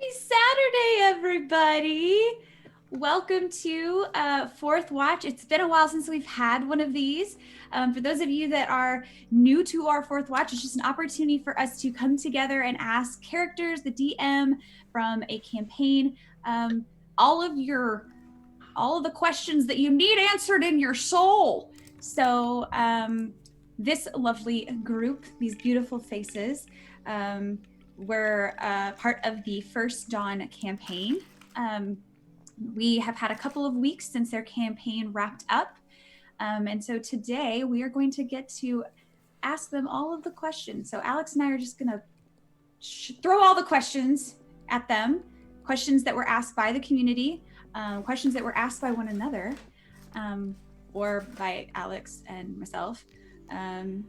Happy Saturday, everybody. Welcome to Fourth Watch. It's been a while since we've had one of these. For those of you that are new to our Fourth Watch, it's just an opportunity for us to come together and ask characters, the DM from a campaign, all of the questions that you need answered in your soul. So this lovely group, these beautiful faces, were part of the First Dawn campaign. We have had a couple of weeks since their campaign wrapped up. And so today we are going to get to ask them all of the questions. So Alex and I are just going to throw all the questions at them, questions that were asked by the community, questions that were asked by one another, or by Alex and myself. And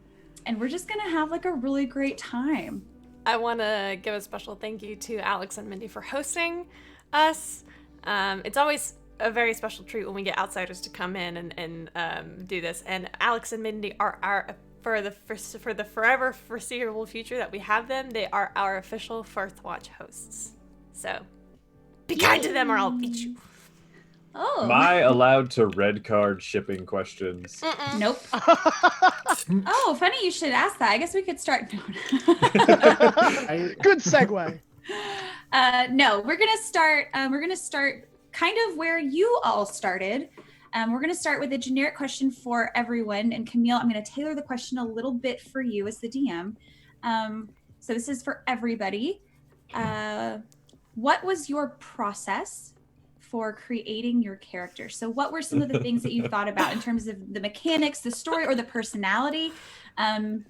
we're just going to have like a really great time. I want to give a special thank you to Alex and Mindy for hosting us. It's always a very special treat when we get outsiders to come in and do this. And Alex and Mindy are for the forever foreseeable future that we have them, they are our official Fourth Watch hosts. So be kind to them or I'll beat you. Oh. Am I allowed to red card shipping questions? Mm-mm. Nope. Oh, funny you should ask that. I guess we could start. Good segue. No, we're gonna start. We're gonna start kind of where you all started. We're gonna start with a generic question for everyone. And Camille, I'm gonna tailor the question a little bit for you as the DM. So this is for everybody. What was your process for creating your character? So what were some of the things that you thought about in terms of the mechanics, the story, or the personality? For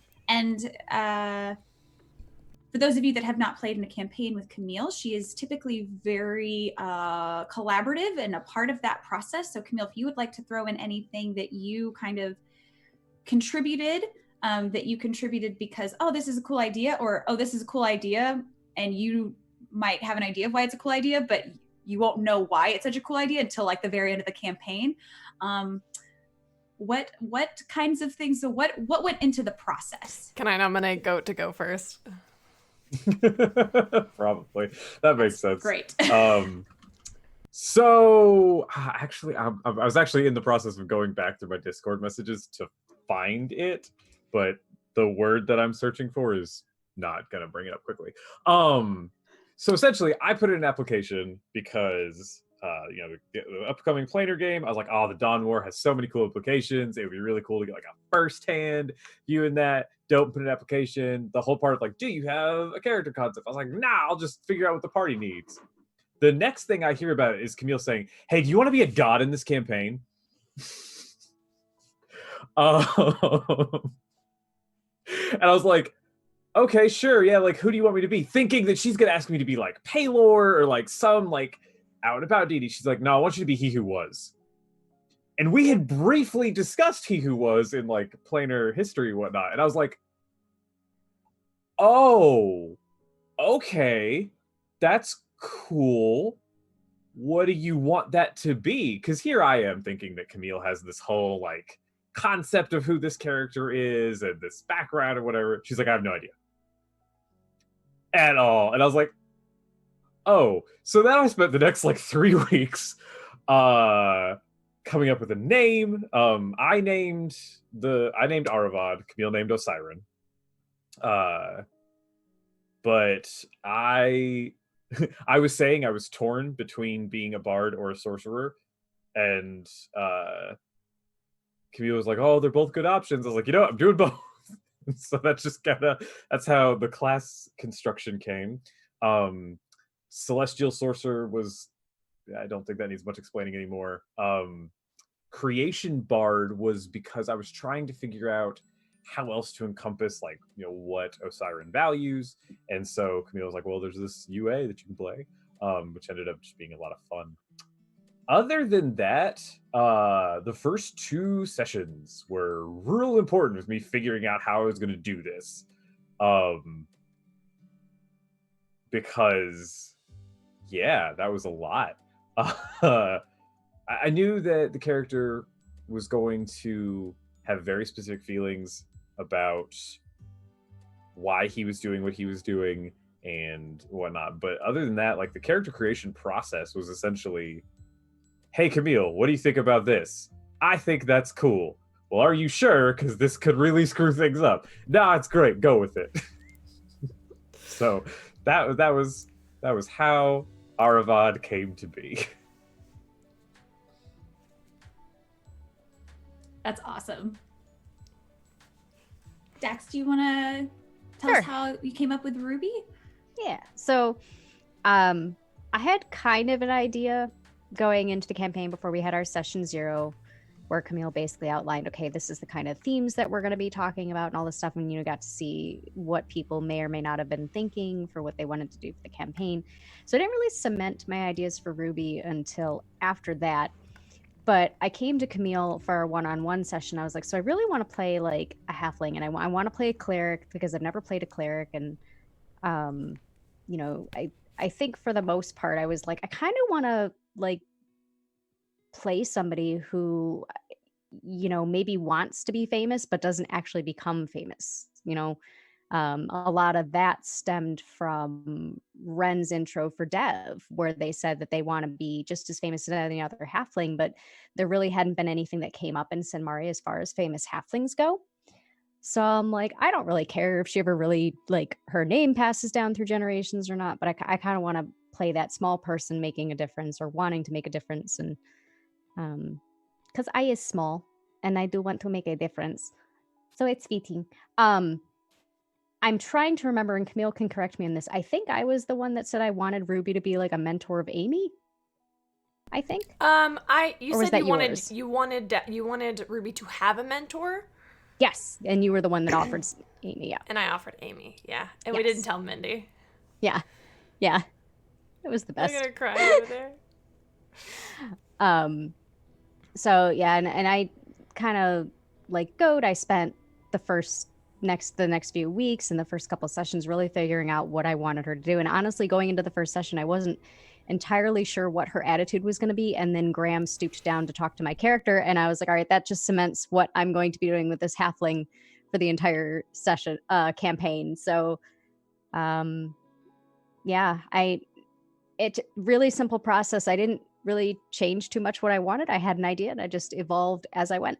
those of you that have not played in a campaign with Camille, she is typically very collaborative and a part of that process. So Camille, if you would like to throw in anything that you kind of contributed, because, oh, this is a cool idea, or, oh, this is a cool idea, and you might have an idea of why it's a cool idea, but you won't know why it's such a cool idea until like the very end of the campaign. What kinds of things? So what went into the process? Can I nominate Goat to go first? Probably. That makes sense. Great. So actually, I was actually in the process of going back through my Discord messages to find it, but the word that I'm searching for is not gonna bring it up quickly. So essentially, I put in an application because the upcoming Planar game. I was like, oh, the Dawn War has so many cool implications. It would be really cool to get like a first-hand view in that. Don't put an application. The whole part of like, do you have a character concept? I was like, nah, I'll just figure out what the party needs. The next thing I hear about it is Camille saying, hey, do you want to be a god in this campaign? And I was like, okay, sure, yeah, like, who do you want me to be? Thinking that she's gonna ask me to be like Paylor or like some like out and about deity. She's like, no, I want you to be He Who Was. And we had briefly discussed He Who Was in like planar history and whatnot. And I was like, oh, okay, that's cool. What do you want that to be? Because here I am thinking that Camille has this whole like concept of who this character is and this background or whatever. She's like, I have no idea at all. And I was like, oh. So then I spent the next like 3 weeks coming up with a name. I named Aravad. Camille named Osiren. But I was saying I was torn between being a bard or a sorcerer, and Camille was like, oh, they're both good options. I was like, you know what? I'm doing both. So that's how the class construction came. Celestial Sorcerer was, I don't think that needs much explaining anymore. Creation Bard was because I was trying to figure out how else to encompass like, what Osiren values. And so Camille was like, well, there's this UA that you can play, which ended up just being a lot of fun. Other than that, the first 2 sessions were real important with me figuring out how I was going to do this. Because, yeah, that was a lot. I knew that the character was going to have very specific feelings about why he was doing what he was doing and whatnot. But other than that, like the character creation process was essentially, hey, Camille, what do you think about this? I think that's cool. Well, are you sure? Because this could really screw things up. Nah, it's great. Go with it. So that was how Aravad came to be. That's awesome. Dax, do you want to tell us how you came up with Ruby? Yeah. So I had kind of an idea going into the campaign before we had our session 0, where Camille basically outlined, okay, this is the kind of themes that we're going to be talking about and all this stuff. And, got to see what people may or may not have been thinking for what they wanted to do for the campaign. So I didn't really cement my ideas for Ruby until after that. But I came to Camille for our one-on-one session. I was like, so I really want to play like a halfling, and I want to play a cleric because I've never played a cleric. And, I think for the most part, I was like, I kind of want to like play somebody who, maybe wants to be famous, but doesn't actually become famous. A lot of that stemmed from Ren's intro for Dev, where they said that they want to be just as famous as any other halfling, but there really hadn't been anything that came up in San Mari as far as famous halflings go. So I'm like, I don't really care if she ever really, like, her name passes down through generations or not, but I kind of want to play that small person making a difference or wanting to make a difference. And because I is small and I do want to make a difference. So it's fitting. I'm trying to remember, and Camille can correct me on this. I think I was the one that said I wanted Ruby to be like a mentor of Amy. I think. You said you wanted Ruby to have a mentor. Yes, and you were the one that offered Amy. Yeah, and I offered Amy. Yeah, and we didn't tell Mindy. Yeah, it was the best. I'm gonna cry over there. So yeah, and I kind of like Goat. I spent the next few weeks and the first couple of sessions really figuring out what I wanted her to do. And honestly, going into the first session, I wasn't entirely sure what her attitude was going to be. And then Graham stooped down to talk to my character, and I was like, all right, that just cements what I'm going to be doing with this halfling for the entire session campaign. So it's really simple process. I didn't really change too much what I wanted. I had an idea and I just evolved as I went.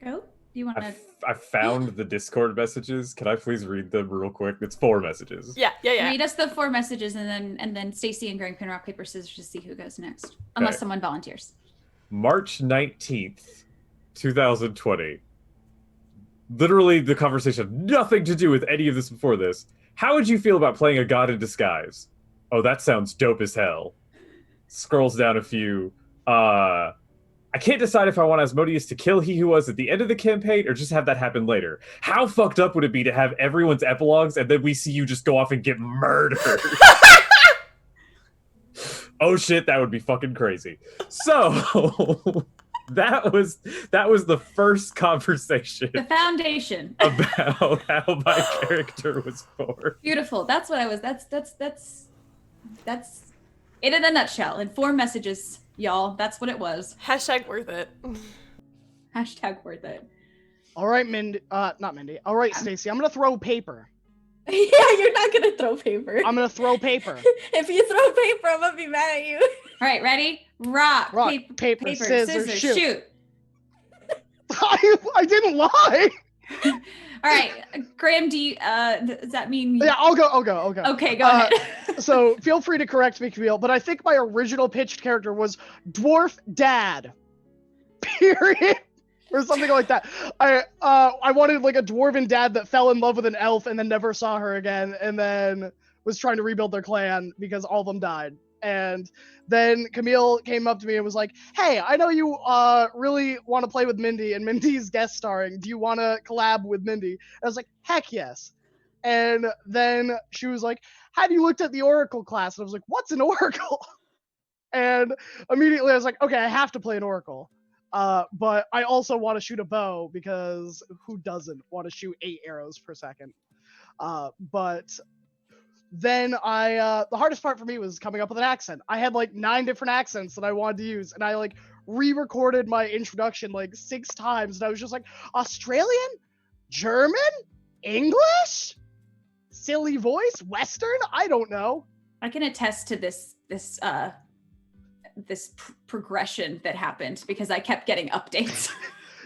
Go. Do you want to? I found the Discord messages. Can I please read them real quick? It's 4 messages. Yeah. Read us the 4 messages, and then Stacy and Greg can rock paper scissors to see who goes next, unless someone volunteers. March 19th, 2020. Literally, the conversation had nothing to do with any of this before this. How would you feel about playing a god in disguise? Oh, that sounds dope as hell. Scrolls down a few. I can't decide if I want Asmodeus to kill He Who Was at the end of the campaign or just have that happen later. How fucked up would it be to have everyone's epilogues and then we see you just go off and get murdered? Oh shit, that would be fucking crazy. So that was the first conversation. The foundation about how my character was formed. Beautiful. That's what I was. That's it in a nutshell. In 4 messages, y'all. That's what it was. Hashtag worth it. Hashtag worth it. All right, Mindy. Not Mindy. All right, Stacy. I'm gonna throw paper. Yeah, you're not gonna throw paper. I'm gonna throw paper. If you throw paper, I'm gonna be mad at you. All right, ready? Rock, paper, scissors, shoot. Shoot. I didn't lie. All right, Graham. Do you? Does that mean? Yeah, I'll go. Okay, go ahead. So feel free to correct me, Camille. But I think my original pitched character was Dwarf Dad. Period. Or something like that. I wanted like a dwarven dad that fell in love with an elf and then never saw her again, and then was trying to rebuild their clan because all of them died. And then Camille came up to me and was like, "Hey, I know you really want to play with Mindy, and Mindy's guest starring. Do you want to collab with Mindy?" And I was like, "Heck yes." And then she was like, "Have you looked at the Oracle class?" And I was like, "What's an Oracle?" And immediately I was like, "Okay, I have to play an Oracle." But I also want to shoot a bow because who doesn't want to shoot 8 arrows per second? But then the hardest part for me was coming up with an accent. I had like 9 different accents that I wanted to use, and I like re-recorded my introduction like 6 times, and I was just like, Australian, German, English, silly voice, Western, I don't know. I can attest to this progression that happened because I kept getting updates.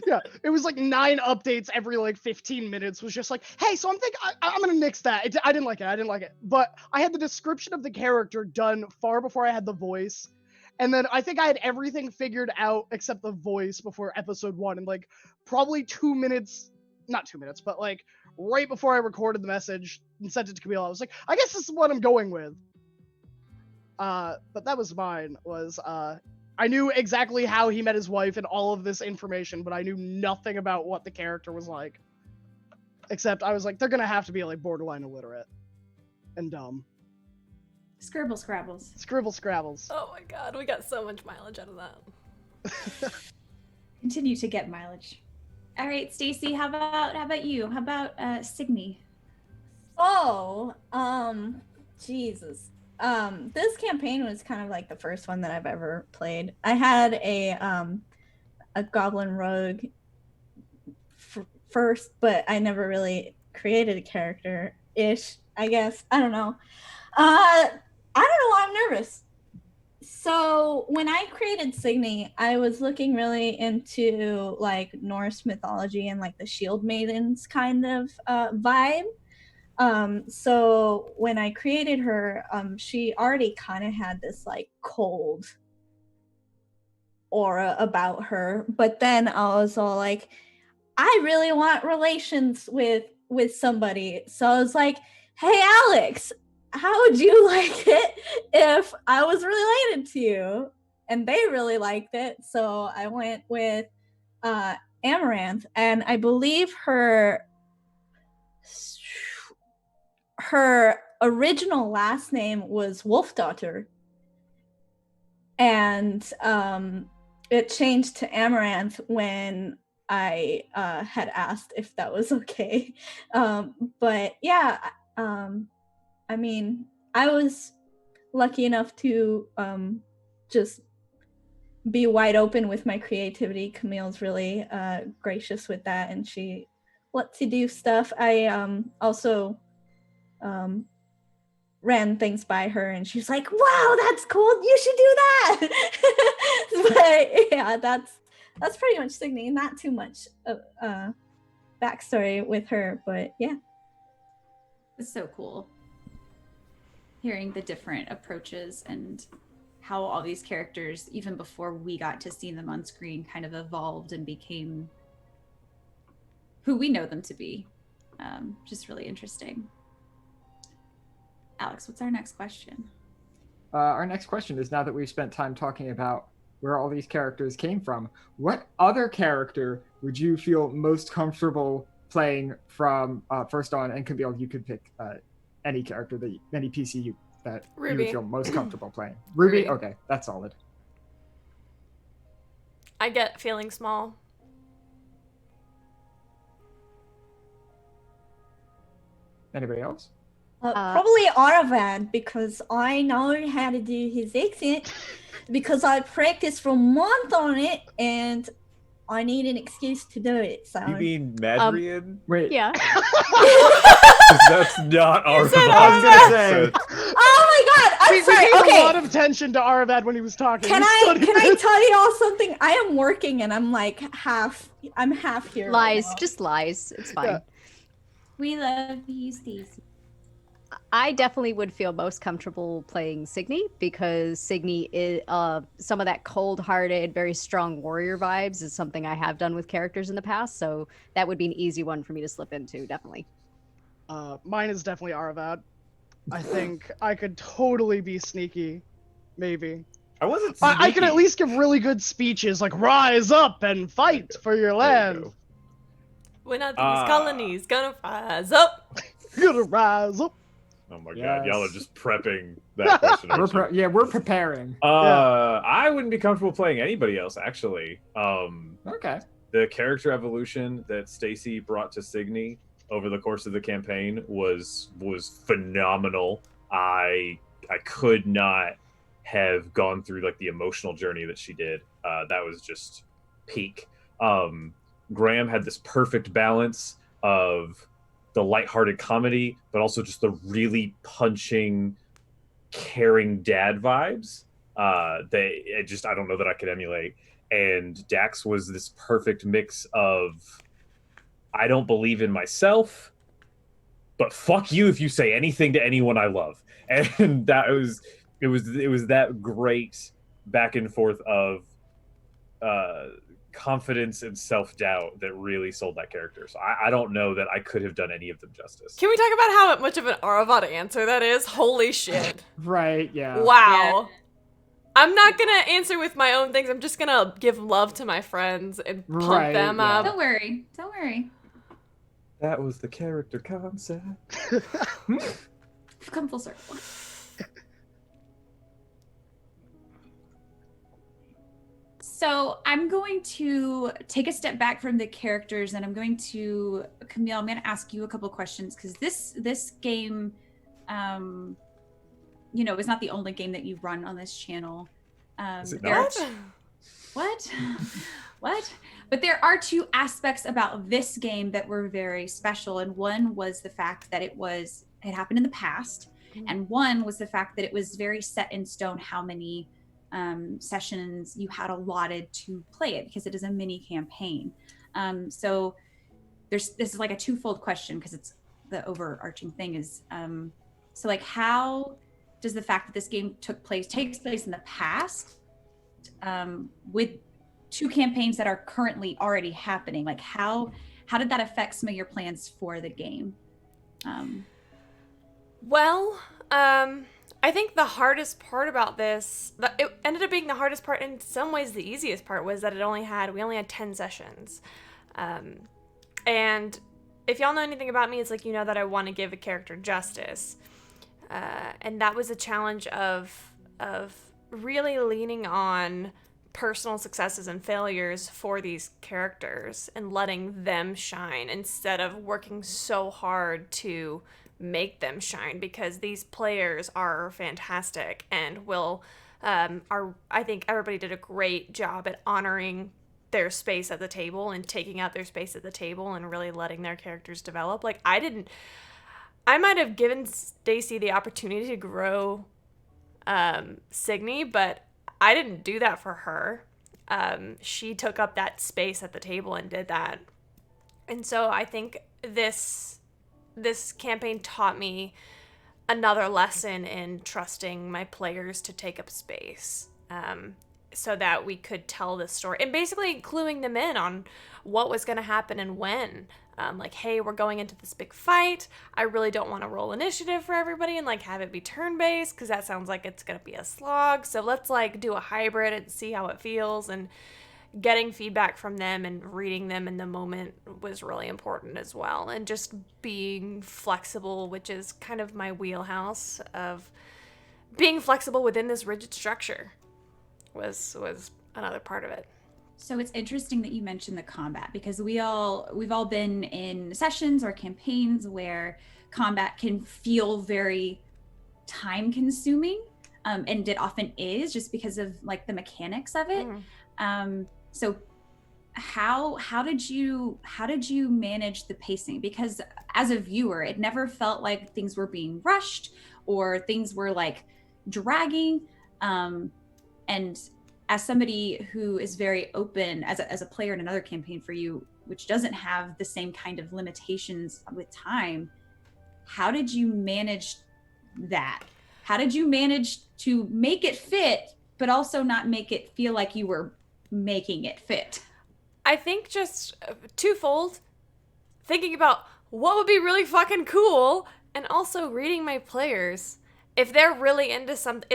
Yeah, it was like 9 updates every like 15 minutes. Was just like, hey, so I'm gonna nix that. I didn't like it. But I had the description of the character done far before I had the voice, and then I think I had everything figured out except the voice before episode 1, and like probably 2 minutes, not 2 minutes, but like right before I recorded the message and sent it to Camille, I was like, I guess this is what I'm going with. But that was mine. I knew exactly how he met his wife and all of this information, but I knew nothing about what the character was like. Except I was like, they're gonna have to be like borderline illiterate and dumb. Scribble scrabbles. Scribble scrabbles. Oh my god, we got so much mileage out of that. Continue to get mileage. All right, Stacy, how about you? How about Signy? Oh, Jesus. This campaign was kind of like the first one that I've ever played. I had a goblin rogue first, but I never really created a character-ish, I guess. I don't know. I don't know why I'm nervous. So when I created Signy, I was looking really into like Norse mythology and like the Shield Maidens kind of vibe. So when I created her, she already kind of had this like cold aura about her, but then I was all like, I really want relations with somebody. So I was like, hey Alex, how would you like it if I was related to you? And they really liked it. So I went with Amaranth, and I believe her original last name was Wolfdaughter, and it changed to Amaranth when I had asked if that was okay. But yeah, I mean, I was lucky enough to just be wide open with my creativity. Camille's really gracious with that, and she lets you do stuff. I also ran things by her, and she's like, wow, that's cool, you should do that. But yeah, that's pretty much Signy. Not too much backstory with her, but yeah. It's so cool hearing the different approaches and how all these characters, even before we got to see them on screen, kind of evolved and became who we know them to be. Just really interesting. Alex, what's our next question? Our next question is, now that we've spent time talking about where all these characters came from, what other character would you feel most comfortable playing from First On? And Camille, you could pick any character, any PC that you Ruby. would feel most comfortable playing. Ruby? Ruby. Okay, that's solid. I get feeling small. Anybody else? Probably Aravad, because I know how to do his accent because I practiced for a month on it and I need an excuse to do it. So You mean Madrian? Wait. Yeah. That's not our said I was gonna say. oh my god, I'm We sorry. paid a Okay. lot of attention to Aravad when he was talking. Can We I studied can I this. tell you all something? I am working and I'm like half here. right Lies, now. just lies. It's fine. Yeah. We love you, Stacey. I definitely would feel most comfortable playing Signy because Signy is some of that cold-hearted, very strong warrior vibes is something I have done with characters in the past. So that would be an easy one for me to slip into, definitely. Mine is definitely Aravad. I think I could totally be sneaky, maybe. I wasn't. I can at sneaky. least give really good speeches like "Rise up and fight for your There you land." go. When are these colonies gonna rise up? Gonna rise up. Oh my god, y'all are Yes. just prepping that question. aren't you? We're preparing. I wouldn't be comfortable playing anybody else, actually. Okay. The character evolution that Stacy brought to Signy over the course of the campaign was phenomenal. I could not have gone through like the emotional journey that she did. That was just peak. Graham had this perfect balance of the lighthearted comedy, but also just the really punching, caring dad vibes. I don't know that I could emulate. And Dax was this perfect mix of, I don't believe in myself, but fuck you if you say anything to anyone I love. And it was that great back and forth of confidence and self-doubt that really sold that character. So I don't know that I could have done any of them justice. Can we talk about how much of an Aravad answer that is? Holy shit. Right, yeah. Wow. I'm not gonna answer with my own things. I'm just gonna give love to my friends and pump Right, them yeah. up. Don't worry. Don't worry. That was the character concept. We've come full circle. So I'm going to take a step back from the characters, and I'm going to Camille. I'm going to ask you a couple questions because this game, is not the only game that you run on this channel. Is it there are not? What? What? But there are two aspects about this game that were very special, and one was the fact that it happened in the past, and one was the fact that it was very set in stone how many sessions you had allotted to play it, because it is a mini campaign. So this is like a twofold question, because it's the overarching thing is so like, how does the fact that this game takes place in the past with two campaigns that are currently already happening, like how did that affect some of your plans for the game? Well, I think the hardest part about this, it ended up being the hardest part, in some ways the easiest part, was that we only had 10 sessions. And if y'all know anything about me, it's like, you know that I want to give a character justice. And that was a challenge of really leaning on personal successes and failures for these characters and letting them shine instead of working so hard to make them shine, because these players are fantastic and I think everybody did a great job at honoring their space at the table and taking out their space at the table and really letting their characters develop. Like, I might have given Stacy the opportunity to grow Signy, but I didn't do that for her. she took up that space at the table and did that. And so I think this campaign taught me another lesson in trusting my players to take up space, so that we could tell this story, and basically cluing them in on what was going to happen and when. Like, hey, we're going into this big fight. I really don't want to roll initiative for everybody and like have it be turn-based, because that sounds like it's going to be a slog. So let's like do a hybrid and see how it feels. And getting feedback from them and reading them in the moment was really important as well. And just being flexible, which is kind of my wheelhouse of being flexible within this rigid structure, was another part of it. So it's interesting that you mentioned the combat, because we've all been in sessions or campaigns where combat can feel very time consuming, and it often is, just because of like the mechanics of it. So how did you manage the pacing? Because as a viewer, it never felt like things were being rushed or things were like dragging. And as somebody who is very open as a player in another campaign for you, which doesn't have the same kind of limitations with time, how did you manage that? How did you manage to make it fit, but also not make it feel like you were making it fit? I think just twofold. Thinking about what would be really fucking cool, and also reading my players. If they're really into something,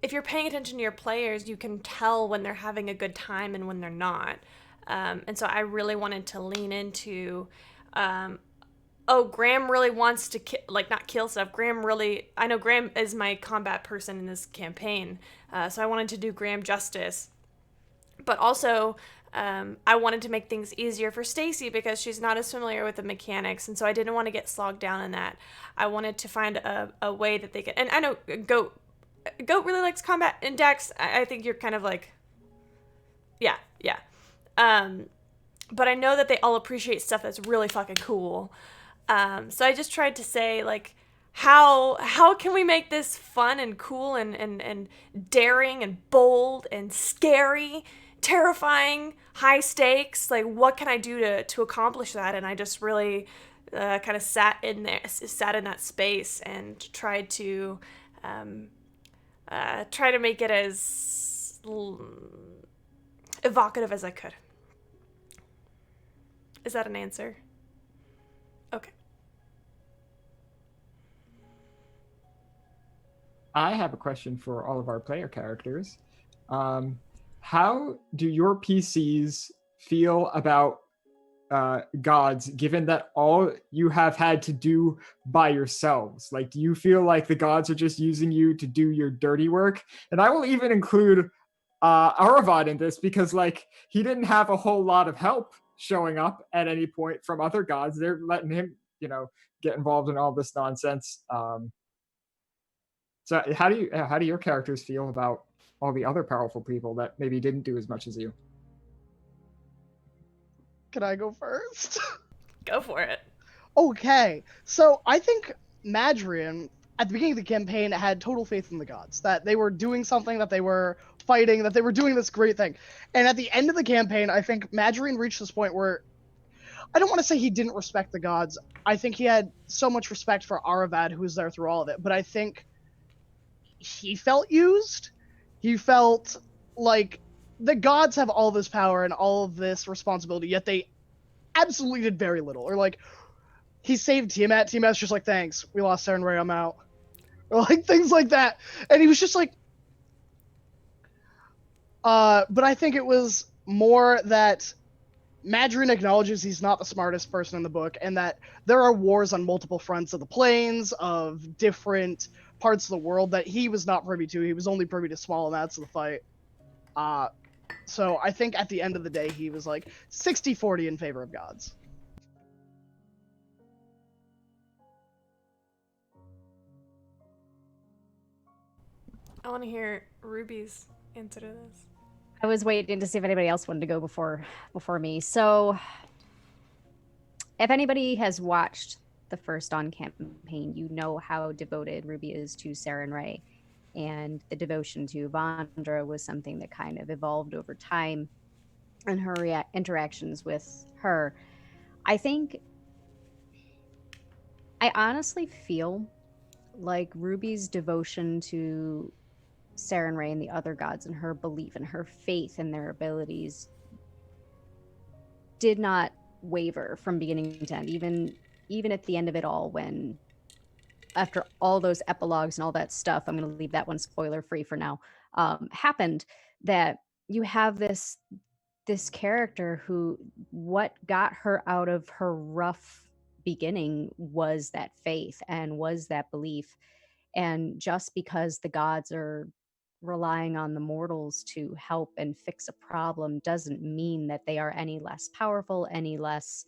if you're paying attention to your players, you can tell when they're having a good time and when they're not. And so I really wanted to lean into, Graham really wants to not kill stuff. I know Graham is my combat person in this campaign. So I wanted to do Graham justice. But also, I wanted to make things easier for Stacy, because she's not as familiar with the mechanics, and so I didn't want to get slogged down in that. I wanted to find a way that they could, and I know Goat really likes combat, and Dax, I think you're kind of like, yeah. But I know that they all appreciate stuff that's really fucking cool. So I just tried to say, like, how can we make this fun and cool and daring and bold and scary, terrifying, high stakes? Like, what can I do to accomplish that? And I just really kind of sat in that space and tried to make it as evocative as I could. Is that an answer? Okay. I have a question for all of our player characters. How do your PCs feel about gods, given that all you have had to do by yourselves? Like, do you feel like the gods are just using you to do your dirty work? And I will even include Aravad in this, because like he didn't have a whole lot of help showing up at any point from other gods. They're letting him, get involved in all this nonsense. So how do your characters feel about all the other powerful people that maybe didn't do as much as you? Can I go first? Go for it. Okay, so I think Madrian, at the beginning of the campaign, had total faith in the gods, that they were doing something, that they were fighting, that they were doing this great thing. And at the end of the campaign, I think Madrian reached this point where, I don't want to say he didn't respect the gods. I think he had so much respect for Aravad, who was there through all of it. But I think he felt used. He felt like the gods have all this power and all of this responsibility, yet they absolutely did very little. Or like, he saved Tiamat. Tiamat's just like, thanks, we lost Saren Ray, I'm out. Or like things like that. And he was just like, but I think it was more that Madrian acknowledges he's not the smartest person in the book, and that there are wars on multiple fronts of the planes, of different parts of the world that he was not privy to. He was only privy to small amounts of the fight. So I think at the end of the day, he was like 60-40 in favor of gods. I want to hear Ruby's answer to this. I was waiting to see if anybody else wanted to go before me. So if anybody has watched the first Dawn campaign, you know how devoted Ruby is to Saren Ray. and the devotion to Vandra was something that kind of evolved over time and her interactions with her. I honestly feel like Ruby's devotion to Sarenrae and the other gods and her belief and her faith in their abilities did not waver from beginning to end, even at the end of it all, when after all those epilogues and all that stuff, I'm going to leave that one spoiler free for now, happened, that you have this character who, what got her out of her rough beginning was that faith and was that belief. And just because the gods are relying on the mortals to help and fix a problem doesn't mean that they are any less powerful, any less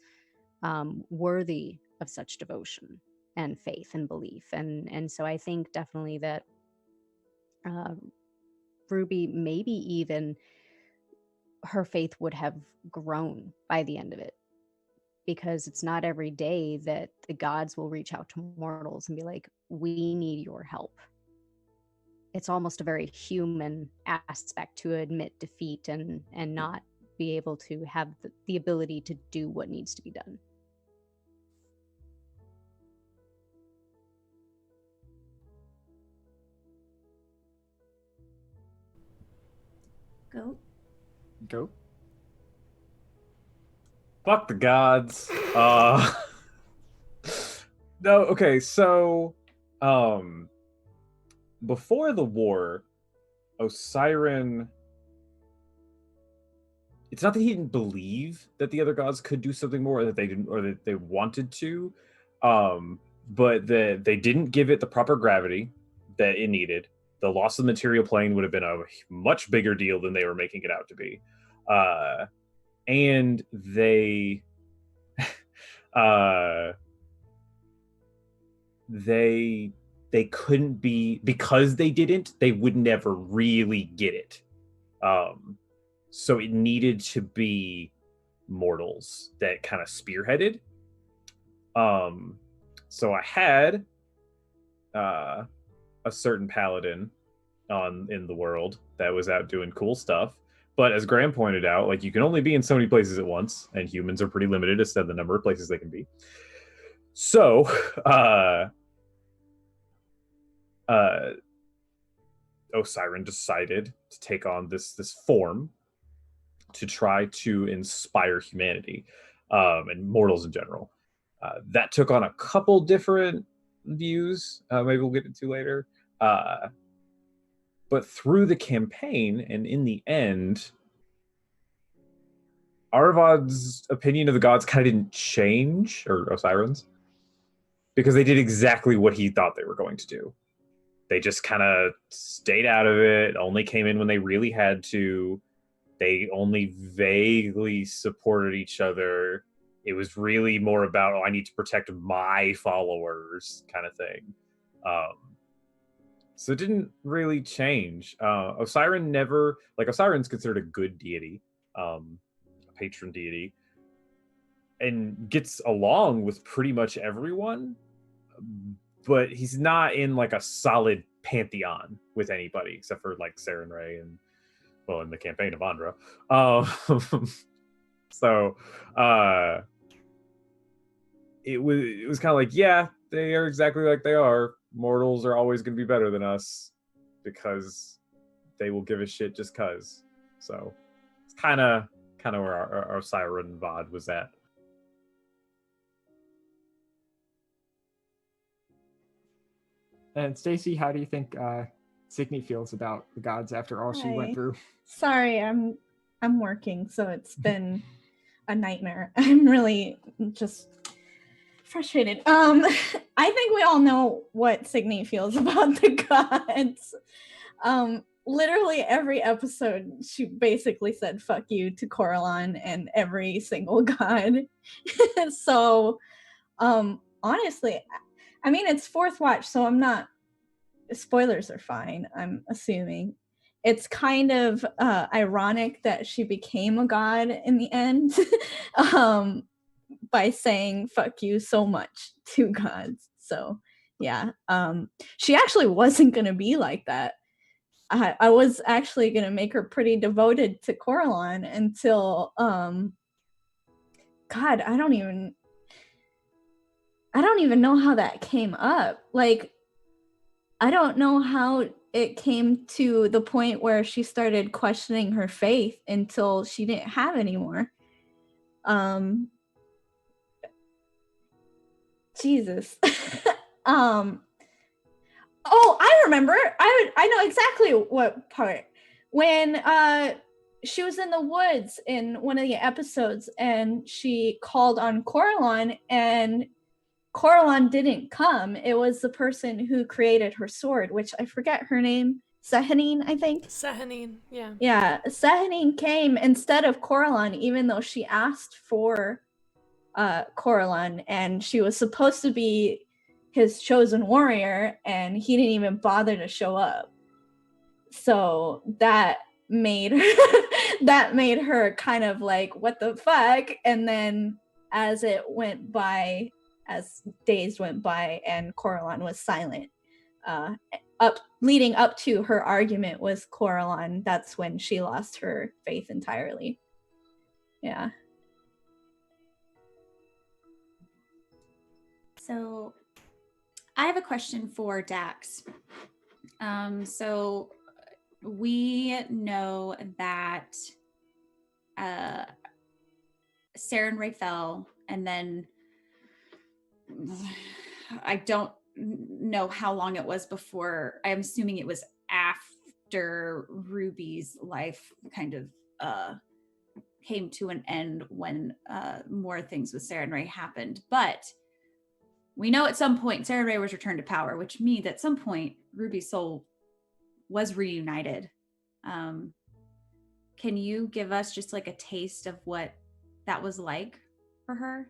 worthy of such devotion and faith and belief. And so I think definitely that Ruby, maybe even her faith would have grown by the end of it, because it's not every day that the gods will reach out to mortals and be like, we need your help. It's almost a very human aspect to admit defeat and not be able to have the ability to do what needs to be done. Go. Fuck the gods. No, okay, so before the war, Osiren, it's not that he didn't believe that the other gods could do something more, or that they didn't, or that they wanted to, but that they didn't give it the proper gravity that it needed. The loss of the material plane would have been a much bigger deal than they were making it out to be. And they they couldn't be, because they didn't, they would never really get it. So it needed to be mortals that kind of spearheaded. So I had a certain paladin in the world that was out doing cool stuff. But as Graham pointed out, like, you can only be in so many places at once, and humans are pretty limited as to the number of places they can be. So, Osiren decided to take on this form to try to inspire humanity, and mortals in general. That took on a couple different views. Maybe we'll get into later. But through the campaign and in the end, Arvod's opinion of the gods kind of didn't change, or Osiren's, because they did exactly what he thought they were going to do. They just kind of stayed out of it, only came in when they really had to. They only vaguely supported each other. It was really more about, I need to protect my followers kind of thing. So it didn't really change. Osiren never, like, Osiren's considered a good deity, a patron deity, and gets along with pretty much everyone, but he's not in like a solid pantheon with anybody except for like Sarenrae and, well, in the campaign of Andra. So it was kind of like, yeah, they are exactly like they are. Mortals are always going to be better than us because they will give a shit just cuz. So it's kind of where our Siren VOD was at. And Stacy, how do you think Signy feels about the gods after all she went through? Sorry, I'm working, so it's been a nightmare. I'm really just frustrated. I think we all know what Signy feels about the gods. Literally every episode, she basically said "fuck you" to Coralon and every single god. So, honestly, I mean, it's fourth watch, so I'm not. Spoilers are fine, I'm assuming. It's kind of ironic that she became a god in the end, by saying "fuck you" so much to gods. So, yeah. She actually wasn't gonna be like that. I was actually gonna make her pretty devoted to Coralon until God, I don't even know how that came up. Like, I don't know how it came to the point where she started questioning her faith until she didn't have any more. Jesus. Oh, I remember. I know exactly what part. When she was in the woods in one of the episodes and she called on Coralon and Coralon didn't come. It was the person who created her sword, which I forget her name. Sehanine, I think. Sehanine, yeah. Yeah, Sehanine came instead of Coralon, even though she asked for Coralon, and she was supposed to be his chosen warrior, and he didn't even bother to show up. So that made her kind of like, what the fuck? And then as days went by and Coralon was silent, leading up to her argument with Coralon, that's when she lost her faith entirely. Yeah. So I have a question for Dax. So we know that Saren Ray fell, and then I don't know how long it was before. I'm assuming it was after Ruby's life kind of came to an end when more things with Saren Ray happened. But we know at some point Saren Ray was returned to power, which means at some point Ruby's soul was reunited. Can you give us just like a taste of what that was like for her?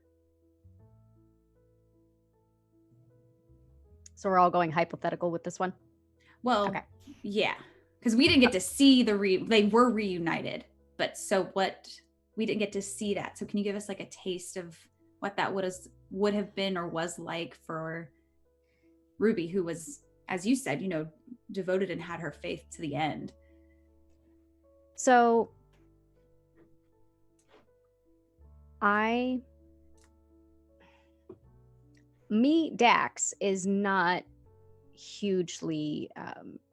So we're all going hypothetical with this one? Well, okay. Yeah, because we didn't get to see they were reunited, but so what, we didn't get to see that. So can you give us like a taste of what that would have been or was like for Ruby, who was, as you said, devoted and had her faith to the end? So Dax is not hugely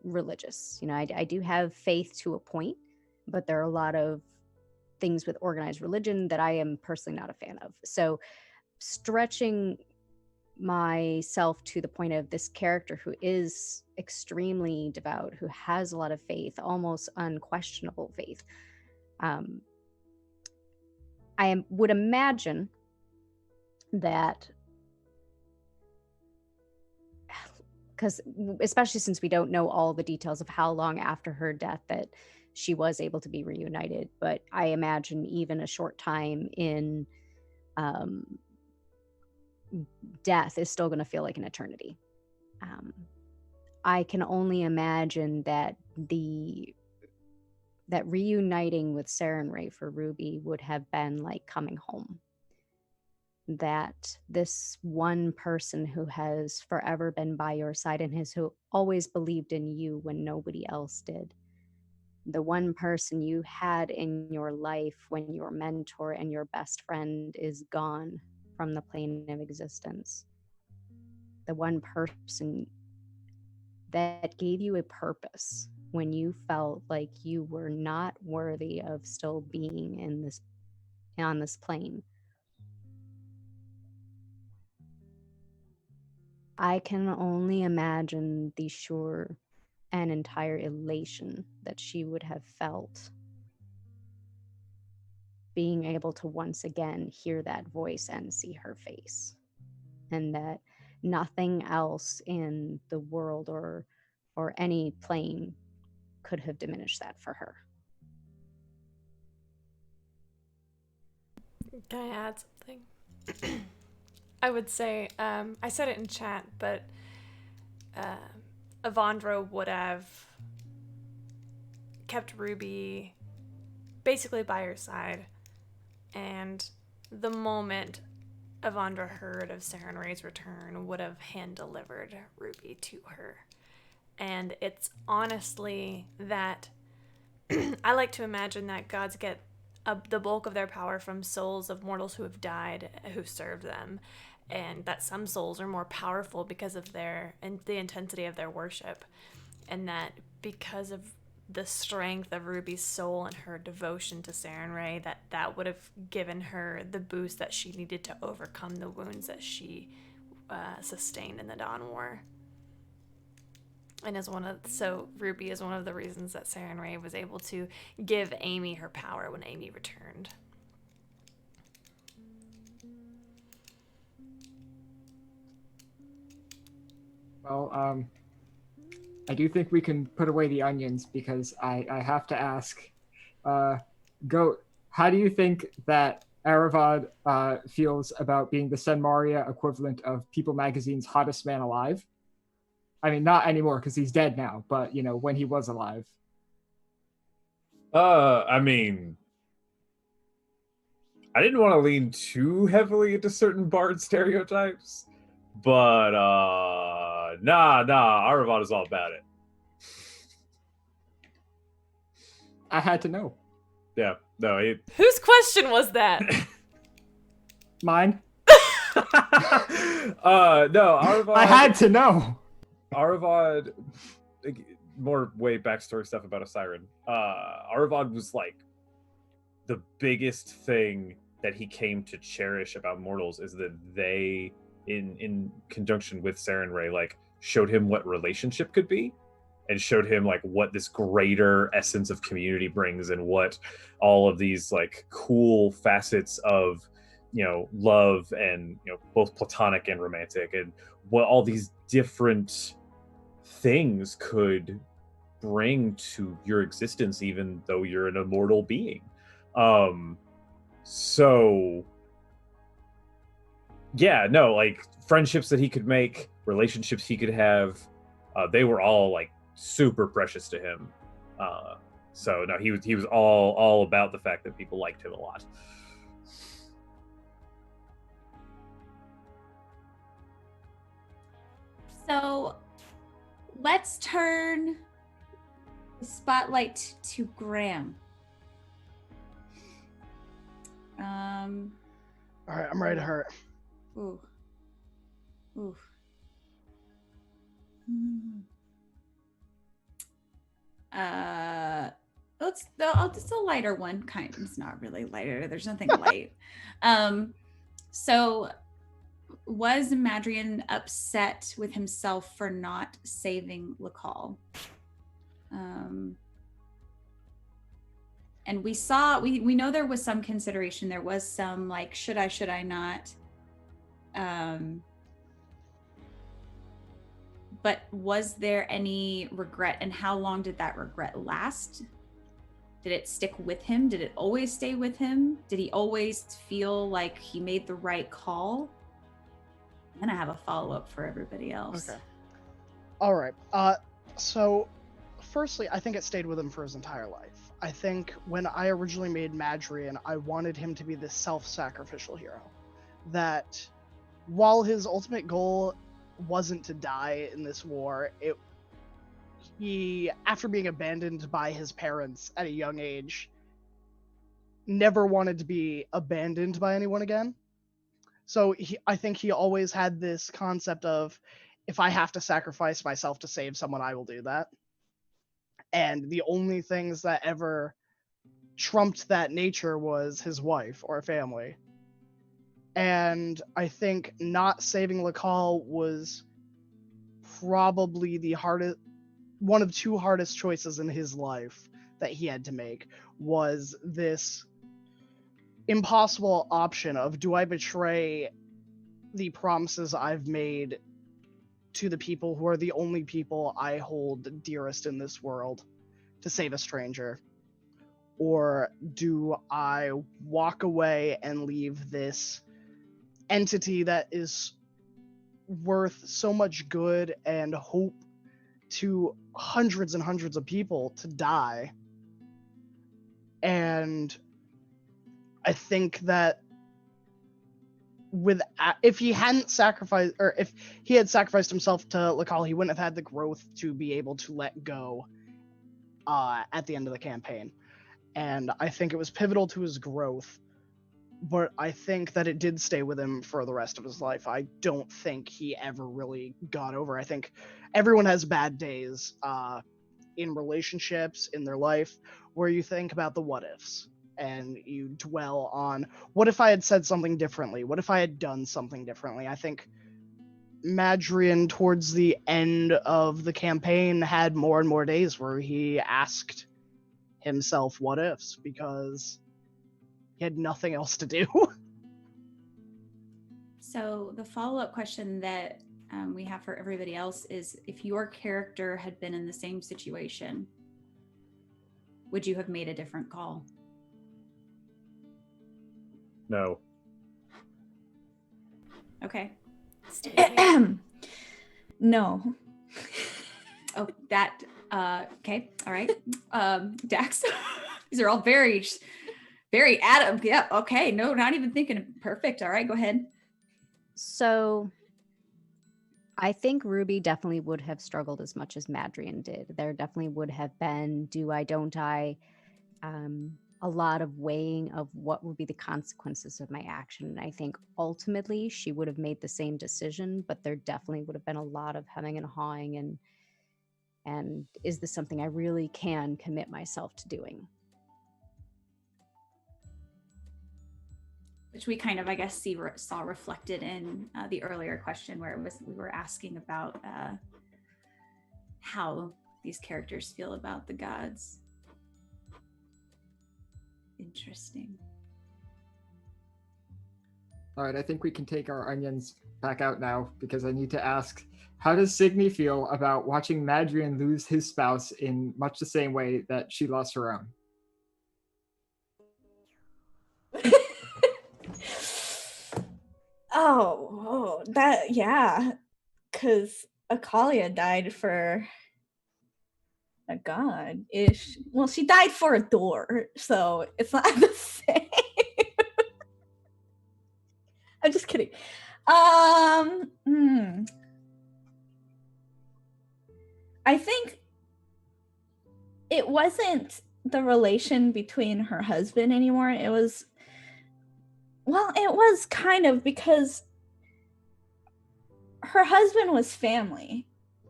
religious. I do have faith to a point, but there are a lot of things with organized religion that I am personally not a fan of. So stretching myself to the point of this character who is extremely devout, who has a lot of faith, almost unquestionable faith, I would imagine that, because especially since we don't know all the details of how long after her death that she was able to be reunited, but I imagine even a short time in death is still going to feel like an eternity. I can only imagine that that reuniting with Saren Ray for Ruby would have been like coming home. That this one person who has forever been by your side and who always believed in you when nobody else did, the one person you had in your life when your mentor and your best friend is gone from the plane of existence, the one person that gave you a purpose when you felt like you were not worthy of still being on this plane. I can only imagine the sure and entire elation that she would have felt being able to once again hear that voice and see her face, and that nothing else in the world or any plane could have diminished that for her. Can I add something? I would say, I said it in chat, but Avandra would have kept Ruby basically by her side, and the moment Avandra heard of Saren Ray's return, would have hand-delivered Ruby to her. And it's honestly that I like to imagine that gods get the bulk of their power from souls of mortals who have died, who served them, and that some souls are more powerful because of the intensity of their worship, and that because of the strength of Ruby's soul and her devotion to Saren Ray, that would have given her the boost that she needed to overcome the wounds that she sustained in the Dawn War. And so Ruby is one of the reasons that Saren Ray was able to give Amy her power when Amy returned. Well, I do think we can put away the onions because I have to ask, Goat, how do you think that Aravad feels about being the Senmaria equivalent of People Magazine's hottest man alive? I mean, not anymore because he's dead now, but, you know, when he was alive. I mean, I didn't want to lean too heavily into certain bard stereotypes, but nah, Aravad is all about it. I had to know. Yeah, no, Whose question was that? Mine? no, Aravad. I had to know. Aravad, more way backstory stuff about a siren. Aravad was like the biggest thing that he came to cherish about mortals is that they, in conjunction with Saren Ray, like showed him what relationship could be, and showed him like what this greater essence of community brings, and what all of these like cool facets of, you know, love and, you know, both platonic and romantic, and what all these different things could bring to your existence, even though you're an immortal being. So yeah, no, like friendships that he could make, relationships he could have, they were all like super precious to him. So no, he was all about the fact that people liked him a lot. So let's turn the spotlight to Graham. All right, I'm ready to hurt. Ooh. It's a lighter one. It's not really lighter. There's nothing light. So was Madrian upset with himself for not saving Lacal? And we know there was some consideration. There was some like, should I not? But was there any regret, and how long did that regret last? Did it stick with him? Did it always stay with him? Did he always feel like he made the right call? Then I have a follow-up for everybody else. Okay. All right. So firstly, I think it stayed with him for his entire life. I think when I originally made Madrian, I wanted him to be this self-sacrificial hero. That while his ultimate goal wasn't to die in this war, he, after being abandoned by his parents at a young age, never wanted to be abandoned by anyone again. So I think he always had this concept of, if I have to sacrifice myself to save someone, I will do that. And the only things that ever trumped that nature was his wife or family. And I think not saving Lacal was probably one of two hardest choices in his life that he had to make, was this impossible option of, do I betray the promises I've made to the people who are the only people I hold dearest in this world to save a stranger? Or do I walk away and leave this entity that is worth so much good and hope to hundreds and hundreds of people to die? And I think that if he hadn't sacrificed, or if he had sacrificed himself to Lakal, he wouldn't have had the growth to be able to let go at the end of the campaign. And I think it was pivotal to his growth, but I think that it did stay with him for the rest of his life. I don't think he ever really got over. I think everyone has bad days in relationships, in their life, where you think about the what ifs and you dwell on, what if I had said something differently? What if I had done something differently? I think Madrian, towards the end of the campaign, had more and more days where he asked himself what ifs because he had nothing else to do. So the follow-up question that we have for everybody else is, if your character had been in the same situation, would you have made a different call? No. Okay. No. Oh, that, okay, all right. Dax, these are all very, very Adam. Yeah, okay, no, not even thinking. Perfect, all right, go ahead. So I think Ruby definitely would have struggled as much as Madrian did. There definitely would have been do I, don't I, a lot of weighing of what would be the consequences of my action. And I think ultimately she would have made the same decision, but there definitely would have been a lot of hemming and hawing and is this something I really can commit myself to doing? Which we kind of, I guess, saw reflected in the earlier question where we were asking about how these characters feel about the gods. Interesting. All right, I think we can take our onions back out now because I need to ask, how does Signy feel about watching Madrian lose his spouse in much the same way that she lost her own? Yeah, because Akalia died for a god-ish. Well, she died for a door, so it's not the same. I'm just kidding. I think it wasn't the relation between her husband anymore. It was kind of, because her husband was family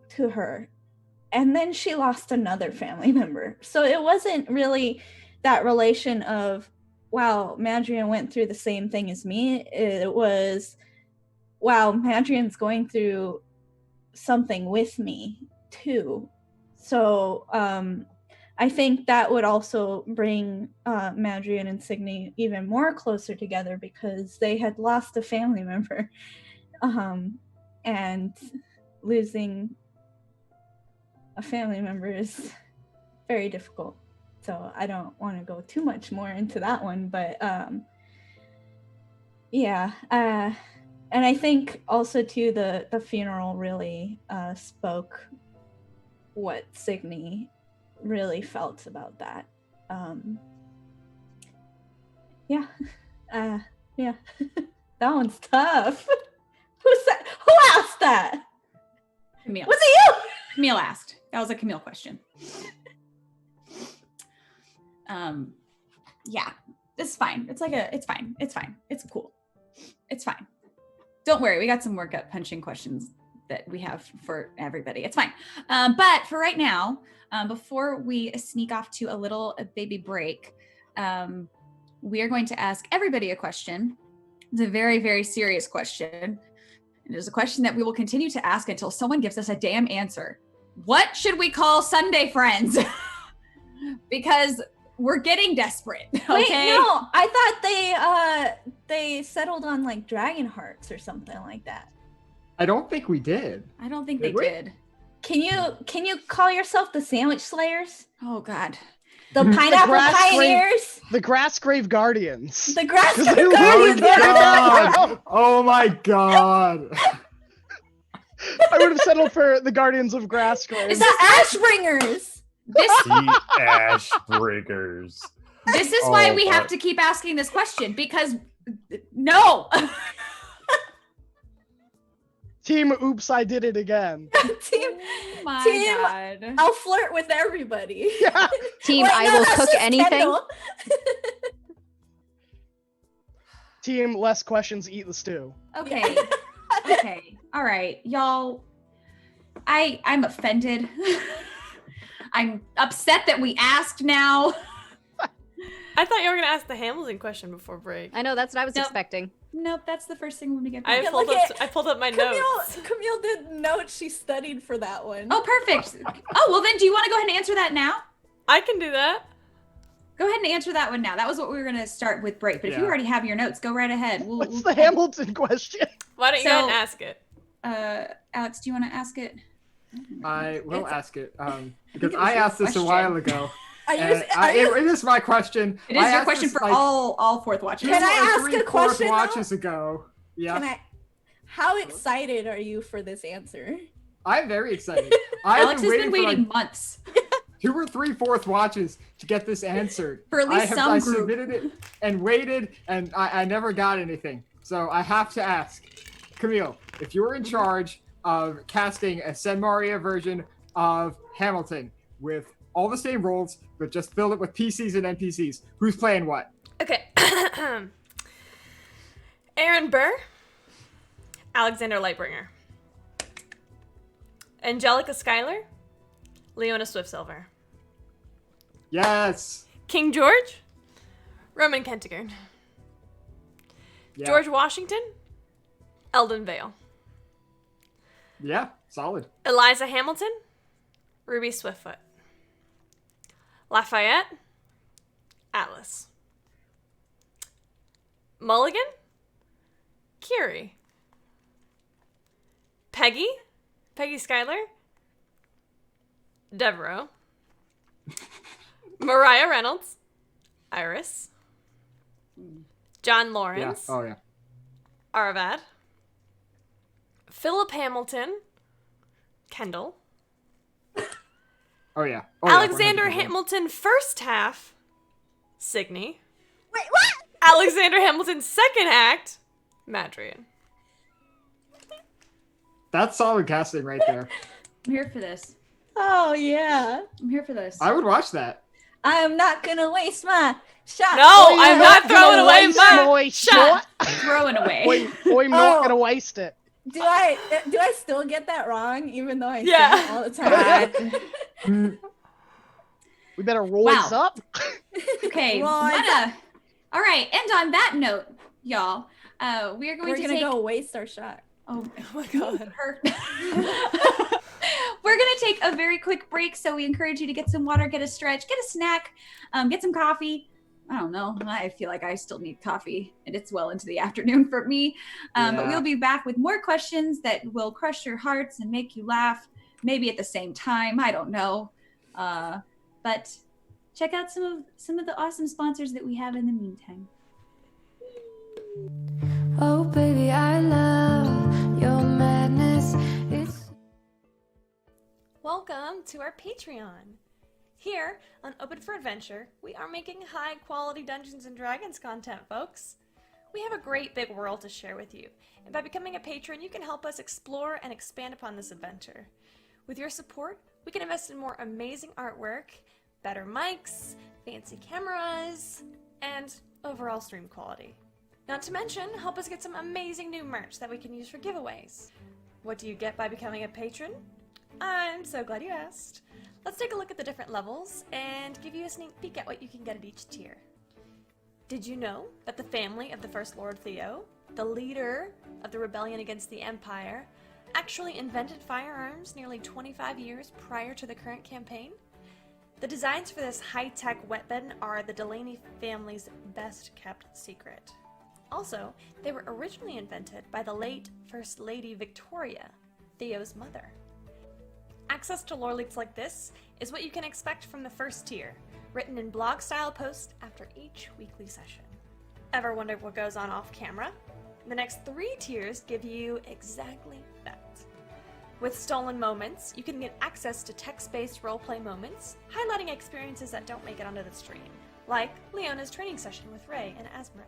to her, and then she lost another family member. So it wasn't really that relation of, wow, Madrian went through the same thing as me. It was, wow, Madrian's going through something with me too. So I think that would also bring Madrian and Signy even more closer together because they had lost a family member, and losing a family member is very difficult. So I don't want to go too much more into that one, but yeah. And I think also too, the funeral really spoke what Signy really felt about that. Yeah. Yeah. That one's tough. Who asked that? Camille. Was it you? Camille asked. That was a Camille question. Yeah, it's fine. It's fine. It's fine. It's cool. It's fine. Don't worry. We got some more gut punching questions that we have for everybody. It's fine. But for right now, before we sneak off to a little baby break, we are going to ask everybody a question. It's a very, very serious question. It is a question that we will continue to ask until someone gives us a damn answer. What should we call Sunday Friends? Because we're getting desperate. Okay? Wait, no, I thought they settled on like Dragon Hearts or something like that. I don't think we did. I don't think Did they we? did. Can you call yourself the Sandwich Slayers? Oh God. The Pineapple Grass Pioneers? The Grassgrave Guardians. The Grass 'Cause they Grave love Guardians. the God. Oh my god. I would have settled for the Guardians of Grassgrave. It's the Ashbringers. The Ashbringers. This is why Oh, we have God. to keep asking this question, because no. Team Oops, I Did It Again. Team, Oh my Team- god. I'll flirt with everybody. Yeah. Team, Wait, I no, will that's cook just anything. Kendall. Team Less Questions, Eat the Stew. Okay. Okay. All right, y'all. I'm offended. I'm upset that we asked now. I thought you were gonna ask the Hamilton question before break. I know, that's what I was Nope. expecting. Nope, that's the first thing when we get I back. Yeah, pulled look up. at- I pulled up my notes. Camille did note she studied for that one. Oh, perfect. Oh, well then, do you want to go ahead and answer that now? I can do that. Go ahead and answer that one now. That was what we were going to start with break. But if you Yeah. already have your notes, go right ahead. What's the Hamilton question? Why don't you go ahead and So- ask it? Alex, do you want to ask it? I will It's- ask it because it was I your asked this a question. while ago. Are you, and are you, it is my question. It is I your asked question this, for like, all fourth watchers. Can I like ask three, a four question, though? watches ago. Yeah, how excited are you for this answer? I'm very excited. I've Alex has been for, like, waiting months 2 or 3 fourth watches to get this answered. for at least I some group. submitted it and waited, and I never got anything. So I have to ask, Camille, if you were in charge of casting a Sen Maria version of Hamilton with all the same roles, but just fill it with PCs and NPCs, who's playing what? Okay. Aaron Burr, Alexander Lightbringer, Angelica Schuyler, Leona Swiftsilver, Yes. King George, Roman Kentigern, Yeah. George Washington, Eldon Vale, Yeah, solid. Eliza Hamilton, Ruby Swiftfoot, Lafayette, Atlas, Mulligan, Curie, Peggy Schuyler, Devereaux, Mariah Reynolds, Iris, John Yeah. Lawrence, Oh yeah. Arvad, Philip Hamilton, Kendall, Oh yeah. Oh, yeah, Alexander 100%. Hamilton first half, Signe, Wait, what? Alexander Hamilton second act, Madrian. That's solid casting right there. I'm here for this. Oh yeah. I'm here for this. I would watch that. I'm not gonna waste my shot. No, I'm not throwing away my shot. Throwing away. Wait, I'm not Oh. gonna waste it. Do I still get that wrong even though I Yeah. say it all the time? Mm, We better roll Wow. this up. Okay. Well, all right. And on that note, y'all, we are going We're to gonna take. go waste our shot. Oh my God. Her. We're gonna take a very quick break, so we encourage you to get some water, get a stretch, get a snack, get some coffee. I don't know. I feel like I still need coffee, and it's well into the afternoon for me. But Yeah. we'll be back with more questions that will crush your hearts and make you laugh, maybe at the same time. I don't know. But check out some of the awesome sponsors that we have in the meantime. Oh baby, I love your madness. It's Welcome to our Patreon. Here on Open for Adventure, we are making high quality Dungeons and Dragons content, folks. We have a great big world to share with you, and by becoming a patron, you can help us explore and expand upon this adventure. With your support, we can invest in more amazing artwork, better mics, fancy cameras, and overall stream quality. Not to mention, help us get some amazing new merch that we can use for giveaways. What do you get by becoming a patron? I'm so glad you asked. Let's take a look at the different levels and give you a sneak peek at what you can get at each tier. Did you know that the family of the First Lord Theo, the leader of the rebellion against the Empire, actually invented firearms nearly 25 years prior to the current campaign? The designs for this high-tech weapon are the Delaney family's best-kept secret. Also, they were originally invented by the late First Lady Victoria, Theo's mother. Access to lore leaks like this is what you can expect from the first tier, written in blog-style posts after each weekly session. Ever wondered what goes on off-camera? The next 3 tiers give you exactly that. With Stolen Moments, you can get access to text-based roleplay moments, highlighting experiences that don't make it onto the stream, like Leona's training session with Ray and Asmer.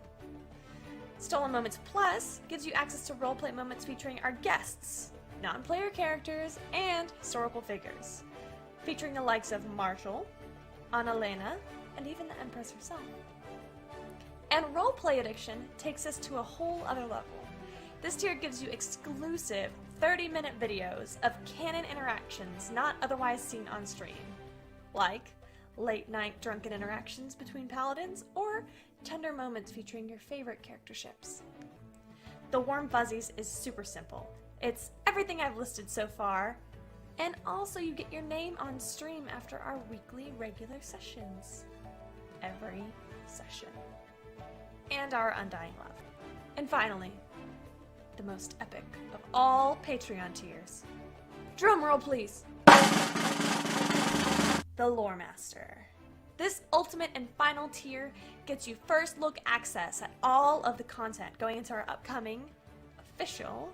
Stolen Moments Plus gives you access to roleplay moments featuring our guests, non-player characters, and historical figures, featuring the likes of Marshall, Annalena, and even the Empress herself. And Roleplay Addiction takes us to a whole other level. This tier gives you exclusive 30-minute videos of canon interactions not otherwise seen on stream, like late-night drunken interactions between paladins or tender moments featuring your favorite character ships. The Warm Fuzzies is super simple. It's everything I've listed so far, and also you get your name on stream after our weekly regular sessions. Every session. And our undying love. And finally, the most epic of all Patreon tiers. Drum roll, please. The Lore Master. This ultimate and final tier gets you first look access at all of the content going into our upcoming, official,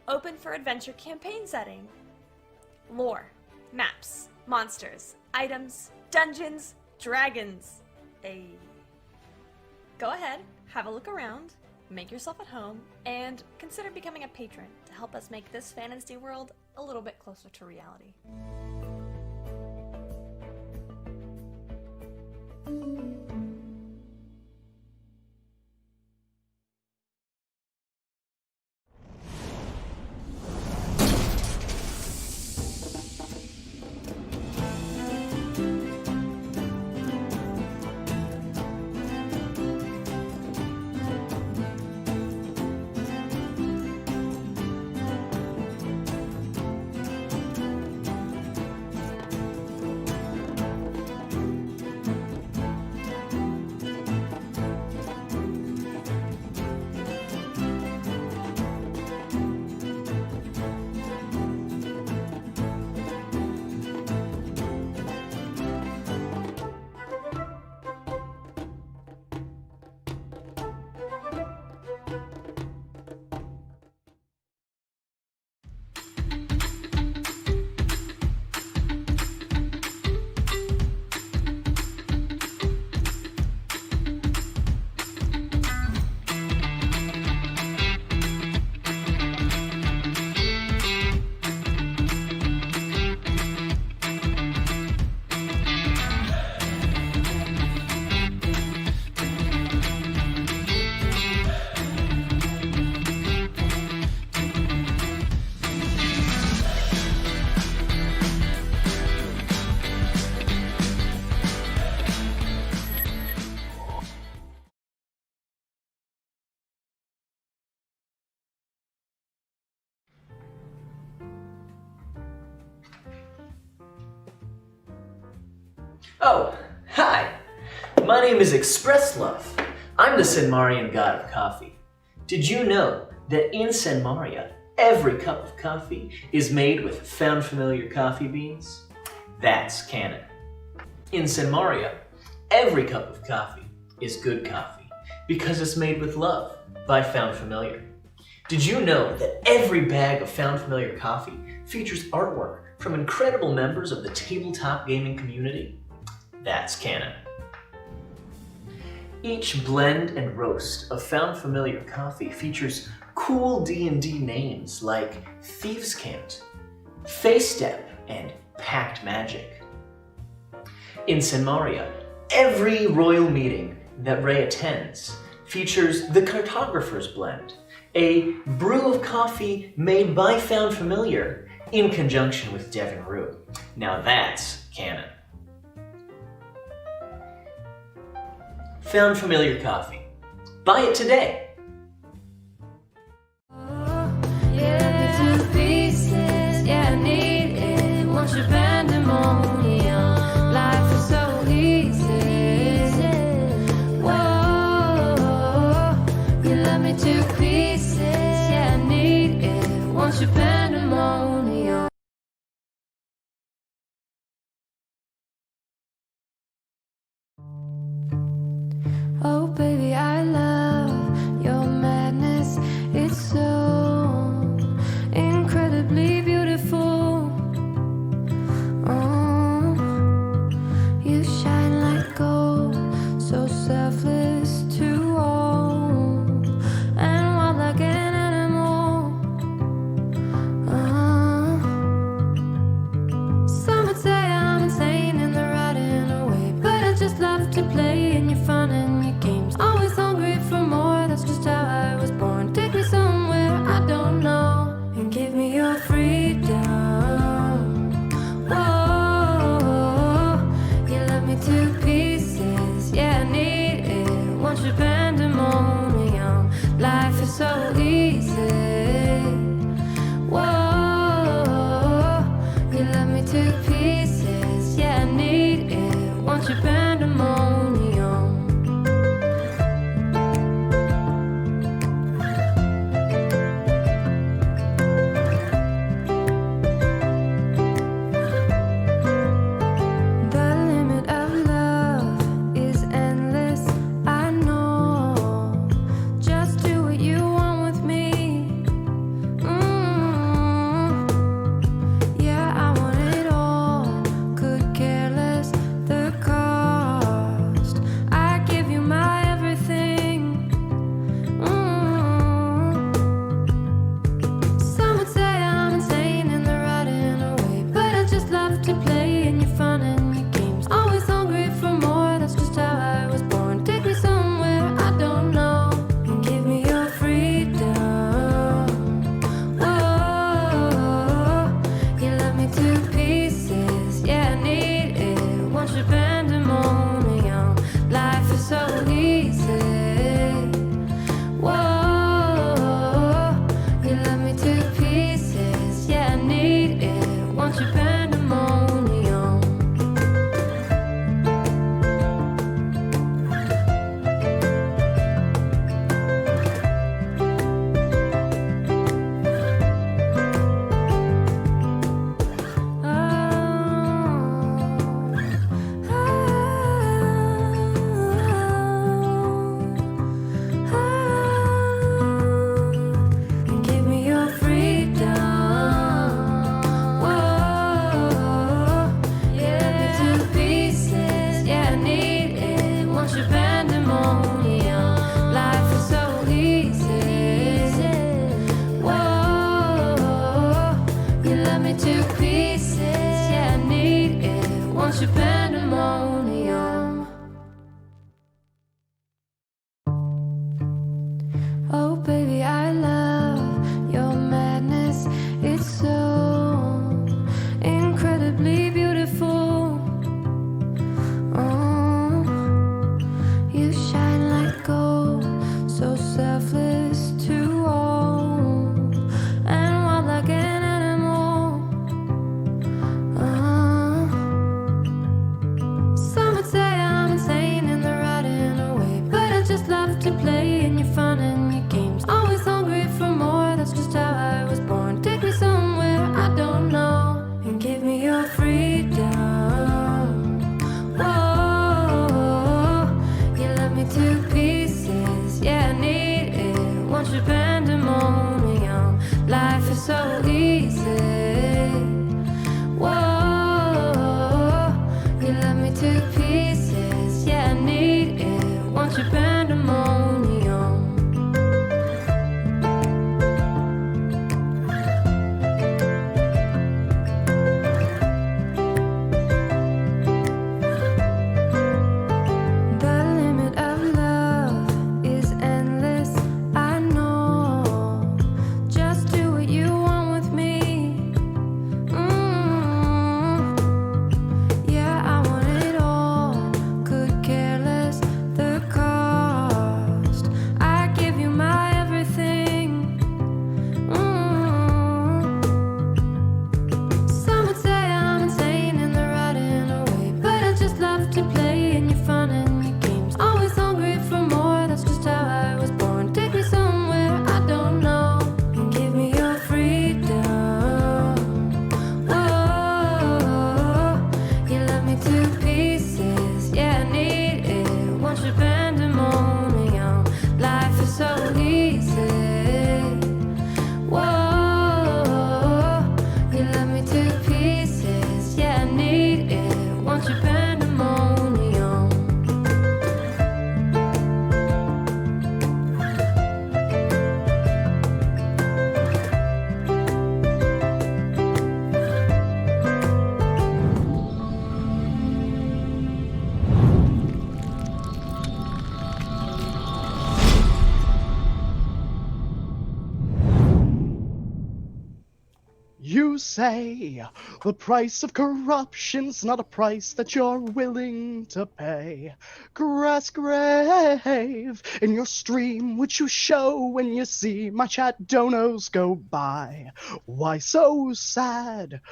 open for adventure campaign setting. Lore, maps, monsters, items, dungeons, dragons. Go ahead, have a look around, make yourself at home, and consider becoming a patron to help us make this fantasy world a little bit closer to reality. Oh, hi! My name is Express Love. I'm the Senmarian god of coffee. Did you know that in Senmaria, every cup of coffee is made with found familiar coffee beans? That's canon. In Senmaria, every cup of coffee is good coffee because it's made with love by Found Familiar. Did you know that every bag of Found Familiar coffee features artwork from incredible members of the tabletop gaming community? That's canon. Each blend and roast of Found Familiar coffee features cool D&D names like Thieves' Cant, Face Step, and Pact Magic. In Senmaria, every royal meeting that Ray attends features the Cartographer's Blend, a brew of coffee made by Found Familiar in conjunction with Devin Rue. Now that's canon. Found Familiar coffee. Buy it today. Yeah, to pieces, yeah, I need it. Want your pandemonium. Life is so easy. Whoa, you love me to pieces, yeah, I need it. Want your pandemonium. Oh, baby, I love pandemonium. Life is so easy. Whoa, you love me to pieces. Yeah, I need it. Want your pandemonium. The limit of love is endless. I know. Just do what you want with you say the price of corruption's not a price that you're willing to pay. Grassgrave, in your stream which you show when you see my chat donos go by. Why so sad?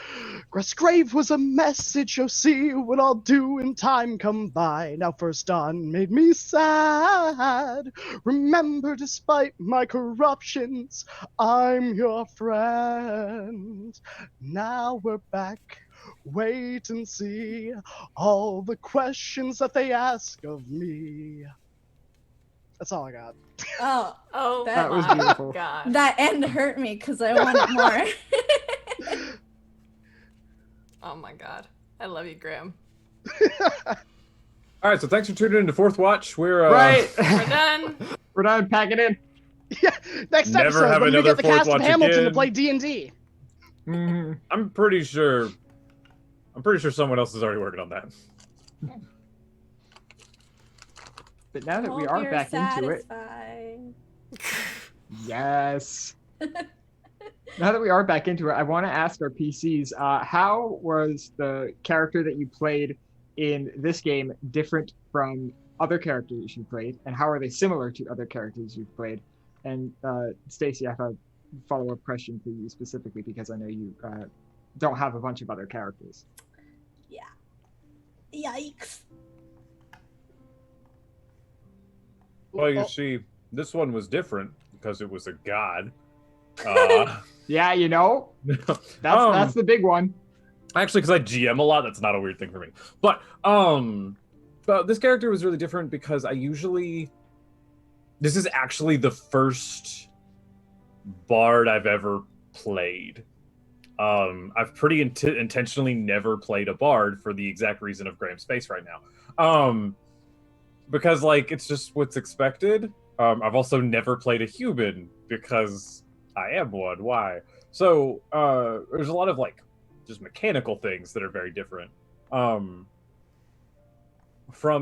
Grassgrave was a message, you'll see what I'll do in time come by. Now First Dawn made me sad. Remember, despite my corruptions, I'm your friend. Now we're back. Wait and see all the questions that they ask of me. That's all I got. Oh, Oh, That was my beautiful. God. that end hurt me because I wanted more. Oh my God. I love you, Graham. All right, so thanks for tuning in to Fourth Watch. We're Right. We're done. We're done. Pack it in. Yeah, next Never episode have when we another get the Fourth cast of Watch Hamilton to again. play D&D. Mhm. I'm pretty sure someone else is already working on that. But now that we Hope are you're back into it, satisfied. yes. Now that we are back into it, I want to ask our PCs, how was the character that you played in this game different from other characters you played, and how are they similar to other characters you've played? And Stacy, I have a follow-up question for you specifically because I know you don't have a bunch of other characters. Yikes. Well, you see, this one was different because it was a god. Yeah, you know, that's the big one. Actually, because I GM a lot, that's not a weird thing for me. But this character was really different because this is actually the first bard I've ever played. I've pretty intentionally never played a bard for the exact reason of Graham's face right now. Because like it's just what's expected. I've also never played a human because I am one. Why? So there's a lot of like just mechanical things that are very different. From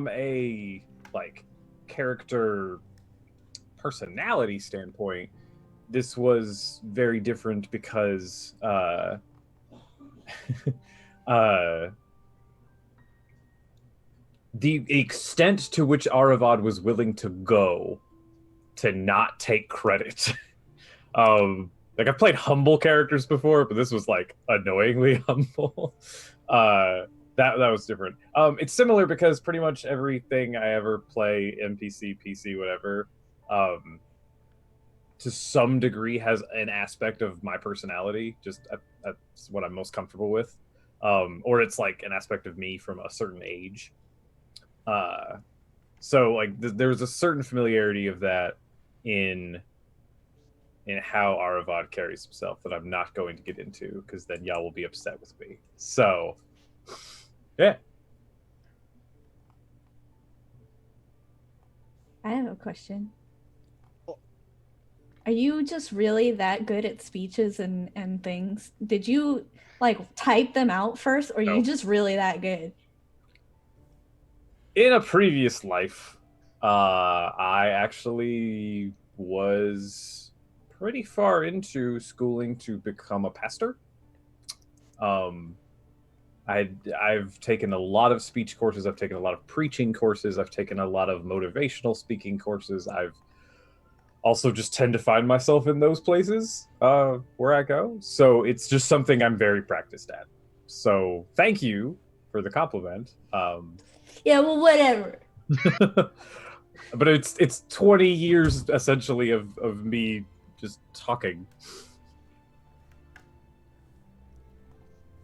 a like character personality standpoint, this was very different because the extent to which Aravad was willing to go to not take credit. Like I've played humble characters before, but this was like annoyingly humble. That was different. It's similar because pretty much everything I ever play, NPC, PC, whatever, to some degree has an aspect of my personality. Just that's what I'm most comfortable with. Or it's like an aspect of me from a certain age. So like there's a certain familiarity of that in how Aravad carries himself that I'm not going to get into because then y'all will be upset with me. So yeah. I have a question. Are you just really that good at speeches and things? Did you like type them out first, or are No. you just really that good? In a previous life, I actually was pretty far into schooling to become a pastor. I've taken a lot of speech courses. I've taken a lot of preaching courses. I've taken a lot of motivational speaking courses. I've also just tend to find myself in those places where I go. So it's just something I'm very practiced at. So thank you for the compliment. Yeah, well, whatever. But it's 20 years essentially of me just talking.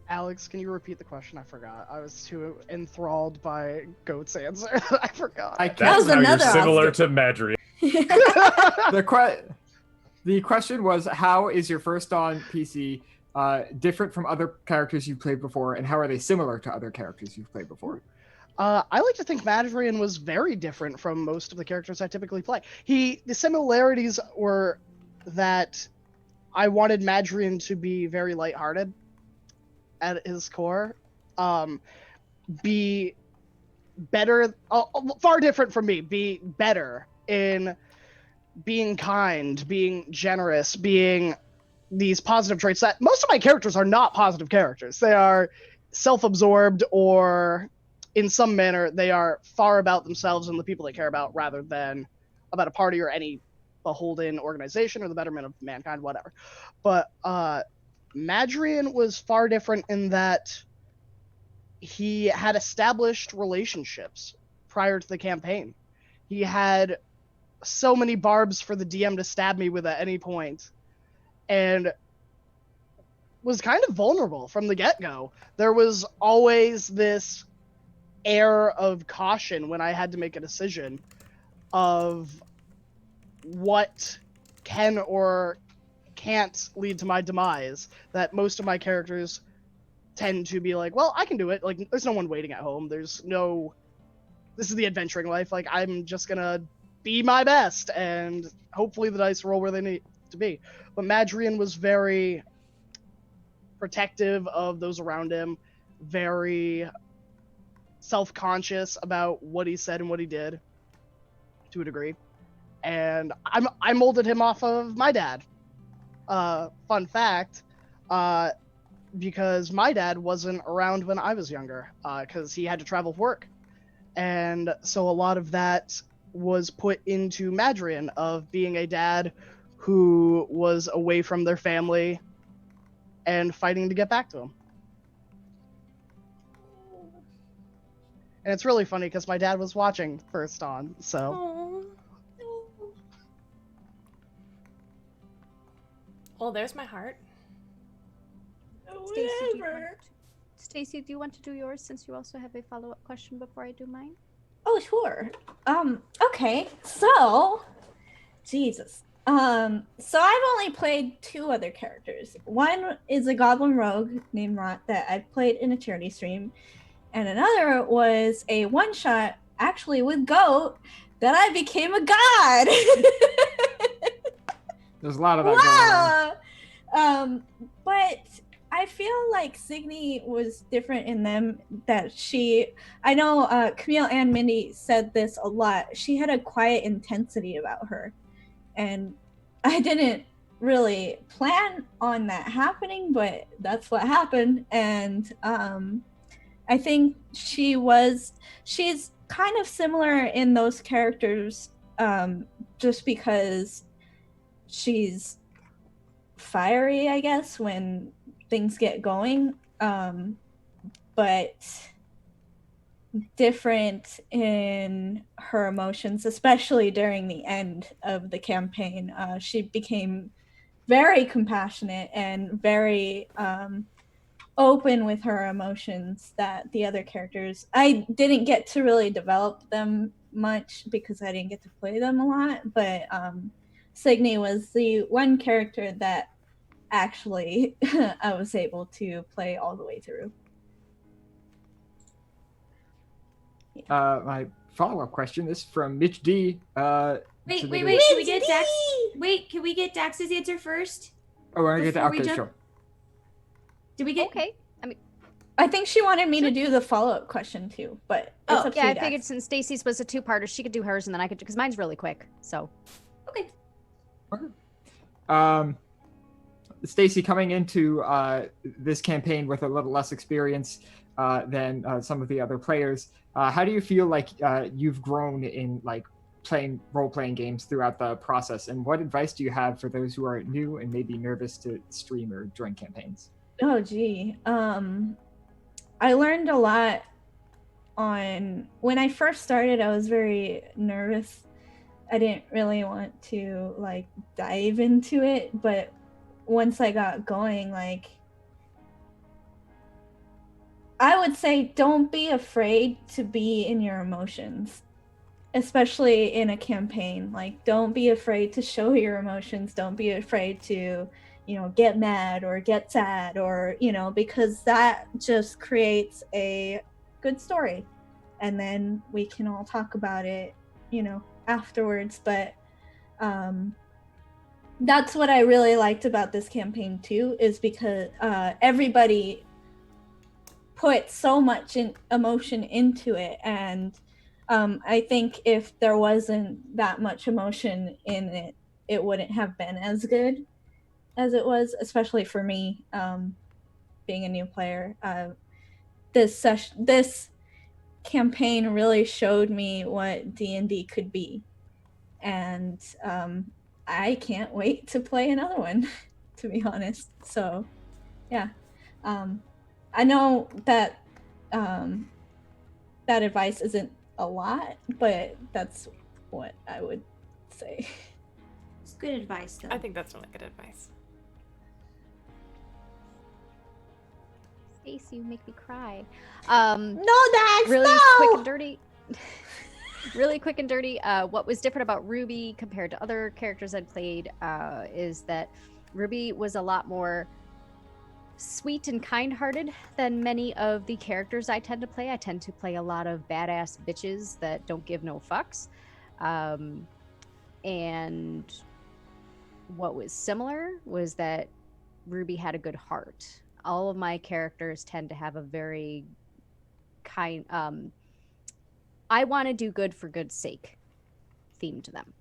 Alex, can you repeat the question? I forgot. I was too enthralled by Goat's answer. I forgot. That's was how you're another similar Oscar. to Madry. The question was, how is your First Dawn PC different from other characters you've played before, and how are they similar to other characters you've played before? I like to think Madrian was very different from most of the characters I typically play. The similarities were that I wanted Madrian to be very lighthearted at his core, be better, far different from me, be better in being kind, being generous, being these positive traits that most of my characters are not positive characters. They are self-absorbed, or in some manner they are far about themselves and the people they care about rather than about a party or any beholden organization or the betterment of mankind, whatever. But Madrian was far different in that he had established relationships prior to the campaign. He had so many barbs for the DM to stab me with at any point, and was kind of vulnerable from the get-go. There was always this air of caution when I had to make a decision of what can or can't lead to my demise, that most of my characters tend to be like, well, I can do it. Like, there's no one waiting at home. This is the adventuring life. Like, I'm just gonna be my best, and hopefully the dice roll where they need to be. But Madrian was very protective of those around him, very self-conscious about what he said and what he did, to a degree. And I molded him off of my dad. Fun fact, because my dad wasn't around when I was younger, because he had to travel for work. And so a lot of that was put into Madrian, of being a dad who was away from their family and fighting to get back to them. And it's really funny because my dad was watching first on, so. Aww. Well, there's my heart. Stacy, do you want to do yours, since you also have a follow-up question before I do mine? Oh, sure. Okay. So, Jesus. So I've only played 2 other characters. One is a goblin rogue named Rot that I played in a charity stream, and another was a one-shot, actually with Goat, that I became a god. There's a lot of that going on. But I feel like Signy was different in them, that I know Camille and Mindy said this a lot. She had a quiet intensity about her. And I didn't really plan on that happening, but that's what happened. And I think she's kind of similar in those characters, just because she's fiery, I guess, when things get going, but different in her emotions, especially during the end of the campaign. She became very compassionate and very open with her emotions that the other characters, I didn't get to really develop them much because I didn't get to play them a lot, but Signy was the one character that actually I was able to play all the way through. My follow-up question is from Mitch D. Wait, can we get Dax? Wait, can we get Dax's answer first? Oh, we're gonna get that. Before we Okay, jump- sure. Did we get? Okay. I mean, I think she wanted me to do the follow-up question too, but it's up to yeah, you, I Dax. figured since Stacy's was a 2-parter, she could do hers and then I could, because mine's really quick. So. Okay. Stacy, coming into this campaign with a little less experience than some of the other players, how do you feel like you've grown in like playing role-playing games throughout the process, and what advice do you have for those who are new and maybe nervous to stream or join campaigns? Oh gee, I learned a lot when I first started. I was very nervous. I didn't really want to like dive into it, but once I got going, like, I would say don't be afraid to be in your emotions, especially in a campaign. Like, don't be afraid to show your emotions. Don't be afraid to, get mad or get sad or, because that just creates a good story. And then we can all talk about it, afterwards. But that's what I really liked about this campaign too, is because everybody put so much emotion into it. And I think if there wasn't that much emotion in it, it wouldn't have been as good. as it was, especially for me, being a new player. This campaign really showed me what D&D could be, and I can't wait to play another one, to be honest. So, yeah, I know that that advice isn't a lot, but that's what I would say. It's good advice, though. I think that's really good advice. Stacey, you make me cry. No, Dax, really no! quick and dirty. Really quick and dirty. What was different about Ruby compared to other characters I'd played is that Ruby was a lot more sweet and kind-hearted than many of the characters I tend to play. I tend to play a lot of badass bitches that don't give no fucks. And what was similar was that Ruby had a good heart. All of my characters tend to have a very kind, I want to do good for good's sake theme to them.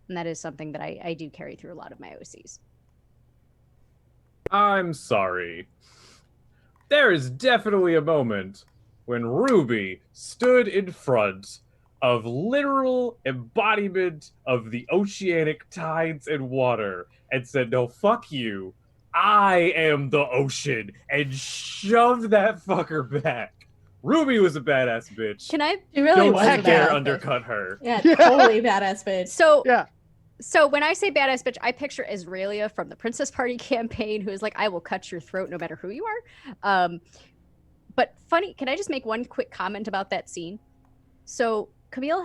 And that is something that I do carry through a lot of my OCs. I'm sorry. There is definitely a moment when Ruby stood in front of literal embodiment of the oceanic tides and water and said, "No, fuck you. I am the ocean," and shoved that fucker back. Ruby was a badass bitch. Can I? She really Don't was a you dare badass undercut her. Yeah, totally badass bitch. So Yeah. So when I say badass bitch, I picture Azraelia from the Princess Party campaign, who is like, I will cut your throat no matter who you are. But funny, can I just make one quick comment about that scene? So Camille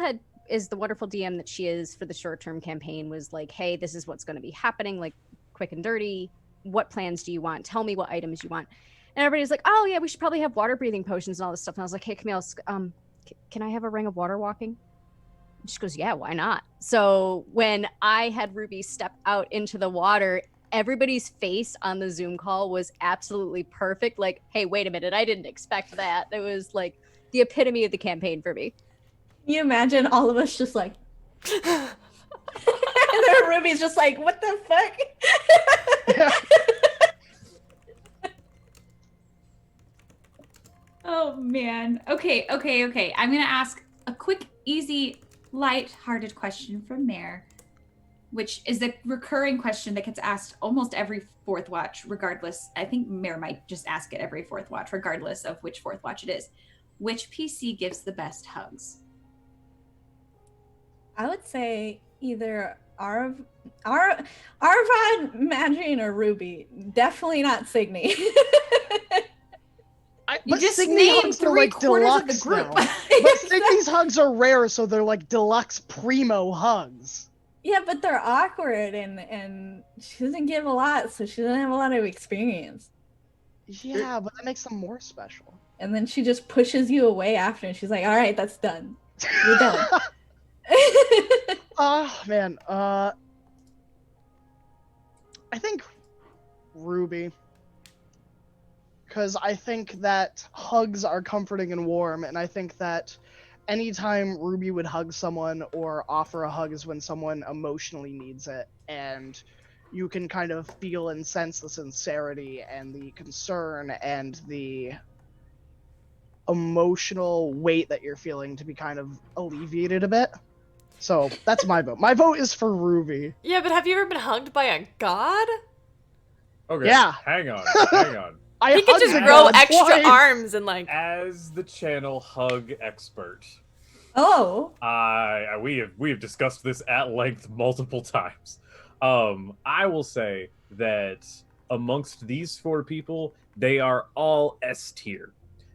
is the wonderful DM that she is for the short-term campaign, was like, hey, this is what's going to be happening, like quick and dirty. What plans do you want? Tell me what items you want. And everybody's like, oh yeah, we should probably have water breathing potions and all this stuff. And I was like, hey, Camille, can I have a ring of water walking? And she goes, yeah, why not? So when I had Ruby step out into the water, everybody's face on the Zoom call was absolutely perfect. Like, hey, wait a minute, I didn't expect that. It was like the epitome of the campaign for me. Can you imagine all of us just like, and then Ruby's just like, what the fuck? Oh man. Okay. I'm gonna ask a quick, easy, light-hearted question from Mare, which is a recurring question that gets asked almost every fourth watch, regardless. I think Mare might just ask it every fourth watch, regardless of which fourth watch it is. Which PC gives the best hugs? I would say either Arvad, Madrine, or Ruby. Definitely not Signy. You just Signy named hugs are, three-quarters of the deluxe group. now. But Signy's hugs are rare, so they're like deluxe primo hugs. Yeah, but they're awkward and she doesn't give a lot, so she doesn't have a lot of experience. Yeah, but that makes them more special. And then she just pushes you away after, and she's like, all right, that's done. You're done. Oh, man. I think Ruby. Because I think that hugs are comforting and warm, and I think that anytime Ruby would hug someone or offer a hug is when someone emotionally needs it, and you can kind of feel and sense the sincerity and the concern and the emotional weight that you're feeling to be kind of alleviated a bit. So that's my vote. My vote is for Ruby. Yeah, but have you ever been hugged by a god? Okay. Yeah. Hang on. He could just hugged grow God extra twice. arms and like. As the channel hug expert, Oh. we have discussed this at length multiple times. I will say that amongst these four people, they are all S tier.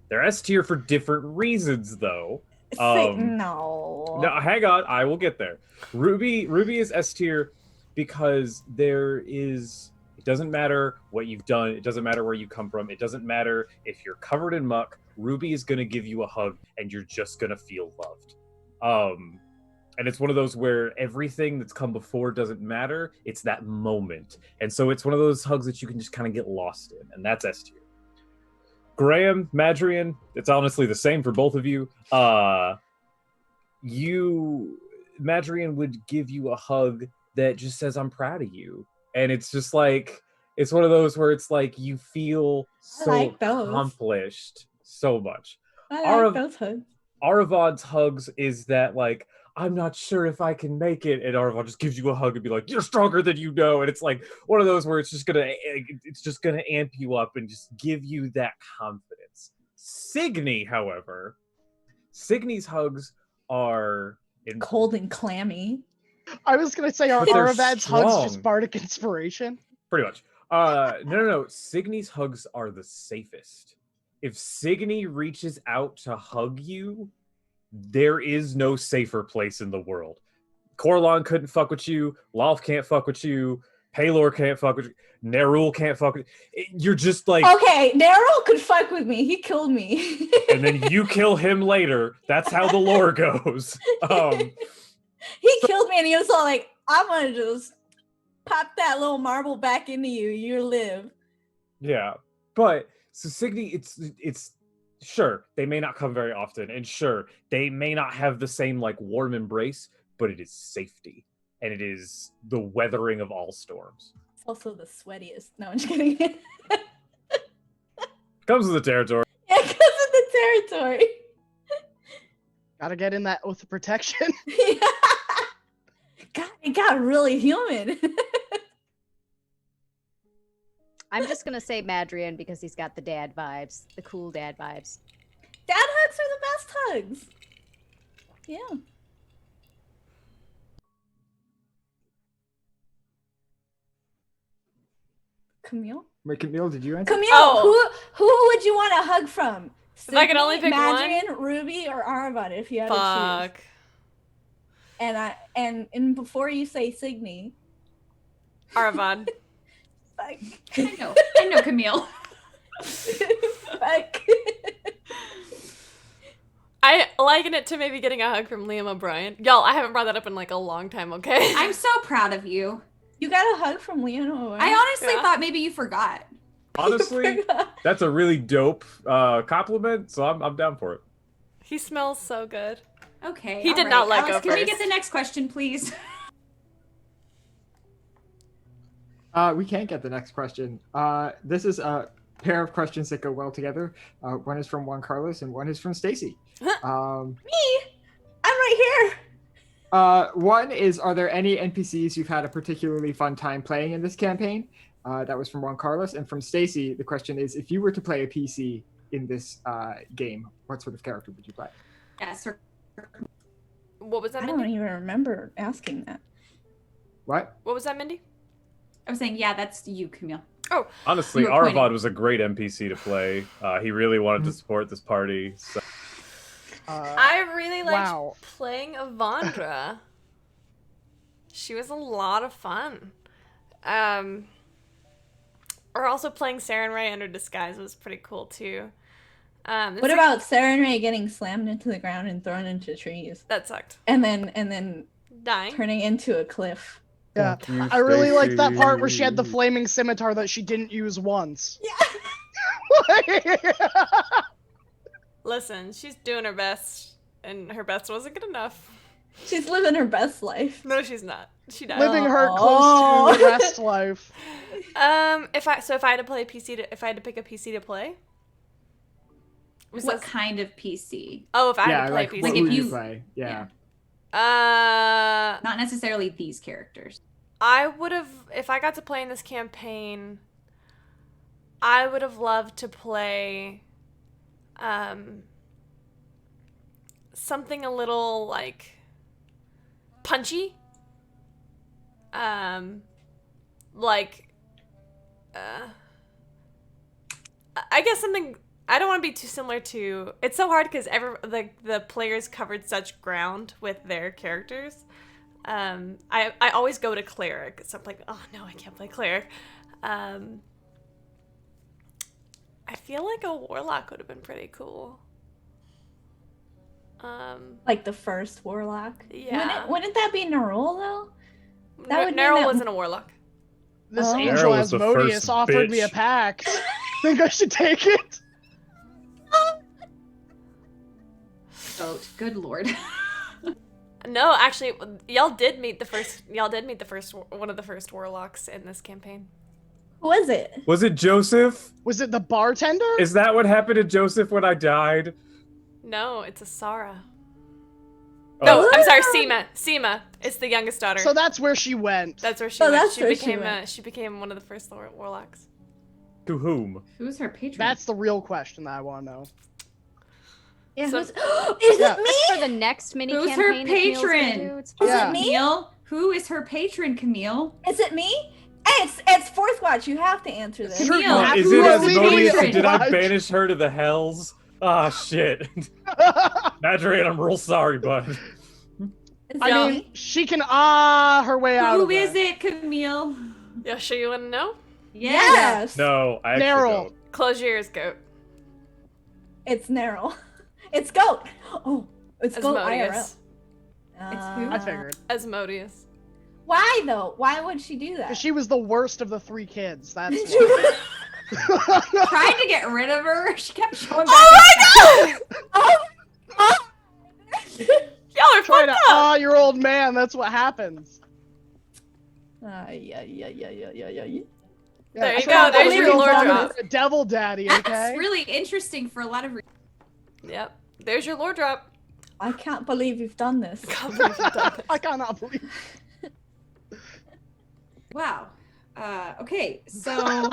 They're S tier for different reasons, though. No, hang on. I will get there. Ruby is S tier because it doesn't matter what you've done. It doesn't matter where you come from. It doesn't matter if you're covered in muck. Ruby is going to give you a hug and you're just going to feel loved. And it's one of those where everything that's come before doesn't matter. It's that moment. And so it's one of those hugs that you can just kind of get lost in. And that's S tier. Graham, Madrian, it's honestly the same for both of you. Madrian would give you a hug that just says, I'm proud of you. And it's just like, It's one of those where it's like you feel so like those. accomplished so much. I like those hugs. Aravon's hugs is that like, I'm not sure if I can make it, and Aravon just gives you a hug and be like, you're stronger than you know. And it's like one of those where it's just gonna amp you up and just give you that confidence. Signy, however, Signy's hugs are Cold and clammy. I was gonna say, are But they're Aravad's hugs just strong. bardic inspiration? pretty much. No. Signy's hugs are the safest. If Signy reaches out to hug you, there is no safer place in the world. Corlon couldn't fuck with you. Lolth can't fuck with you. Paylor can't fuck with you. Nerul can't fuck with you. You're just like... Okay, Nerul could fuck with me. He killed me. And then you kill him later. That's how the lore goes. He killed me and he was all like, I'm gonna just pop that little marble back into you. You live. Yeah. But, so Signy, it's sure, they may not come very often. And sure, they may not have the same, like, warm embrace, but it is safety. And it is the weathering of all storms. It's also the sweatiest. No, I'm just kidding. Comes with the territory. Yeah, because of the territory. Gotta get in that oath of protection. Yeah. God, it got really humid. I'm just gonna say Madrian because he's got the dad vibes, the cool dad vibes. Dad hugs are the best hugs. Yeah. Camille? Wait, Camille, did you answer? Camille, Oh. who would you want a hug from? If I could only Sydney, pick one? Madrian, Ruby, or Aravon if you had to choose. Fuck. And before you say Signy, Aravon. fuck. I know, Camille. Fuck. I liken it to maybe getting a hug from Liam O'Brien. Y'all, I haven't brought that up in like a long time, okay? I'm so proud of you. You got a hug from Leonor. I honestly Yeah. thought maybe you forgot. Honestly, that's a really dope compliment, so I'm down for it. He smells so good. Okay. He all did right. not let Alex, go can we first. get the next question, please? We can't get the next question. This is a pair of questions that go well together. One is from Juan Carlos and one is from Stacy. Me? I'm right here. One is, are there any NPCs you've had a particularly fun time playing in this campaign? That was from Juan Carlos. And from Stacy, the question is, if you were to play a PC in this game, what sort of character would you play? Yes. What was that, I don't Mindy? even remember asking that. What? What was that, Mindy? I was saying, yeah, that's you, Camille. Honestly, You were pointing. Aravon was a great NPC to play. He really wanted to support this party. So. I really liked wow. playing Avandra. She was a lot of fun. Or also playing Sarenrae under disguise was pretty cool too. What about Sarenrae getting slammed into the ground and thrown into trees, that sucked? and then Dying. turning into a cliff? Yeah. Fuck you, I really liked that part where she had the Stacy. flaming scimitar that she didn't use once. Yeah. Listen, she's doing her best, and her best wasn't good enough. She's living her best life. No, she's not. She died. Living her Oh. close to rest life. If I had to play a PC, if I had to pick a PC to play, was What this- kind of PC? Oh, if I Yeah, had to play like, PC. what if would you you- play? Yeah. Not necessarily these characters. I would have, if I got to play in this campaign, I would have loved to play something a little like punchy. I guess something, I don't want to be too similar to, it's so hard because the players covered such ground with their characters. I always go to cleric, so I'm like, oh no, I can't play cleric. I feel like a warlock would have been pretty cool. Like the first warlock. Yeah. Wouldn't that be Nerul though? That would mean Nerul that- wasn't a warlock. This Oh. angel Daryl was the Asmodeus first offered me a bitch. pack. Think I should take it? Oh, good lord. No, actually, y'all did meet the first one of the first warlocks in this campaign. Who was it? Was it Joseph? Was it the bartender? Is that what happened to Joseph when I died? No, it's a Sarah. Oh. No, I'm sorry, Seema. Seema. It's the youngest daughter. So that's where she went. That's where she Oh, went. that's She where she became went. she became one of the first warlocks. To whom? Who's her patron? That's the real question that I want to know. Yeah, So- is Yeah. it me? For the next mini Who's her campaign that Camille's gonna patron? do, it's Is fine. Yeah. it me? Camille? Who is her patron, Camille? Is it me? Hey, it's fourth watch. You have to answer this. Camille, Yeah, Is it absolutely. Asmodeus and did I Patron. banish her to the hells? Ah, shit. Madrian, I'm real sorry, bud. Is it I me? mean, she can her way out Who of is it. it, Camille? Yeah, sure you want to know? Yes. No, I actually Meryl. don't. Close your ears, goat. It's Neryl. It's Goat. Oh, it's Goat IRL. Asmodeus. It's who? I figured. Asmodeus. Why though? Why would she do that? Because she was the worst of the 3 kids. That's why. Tried to get rid of her. She kept showing back. Oh oh, oh. Y'all are Trying fucked to up. your old man. That's what happens. Yeah. There you that's go, what there's a your real lore father drop. is, a devil daddy. That's Okay. really interesting for a lot of reasons. Yep. There's your lore drop. I can't believe you've done this. Can't believe you've done this. I cannot believe. Wow. Okay, so.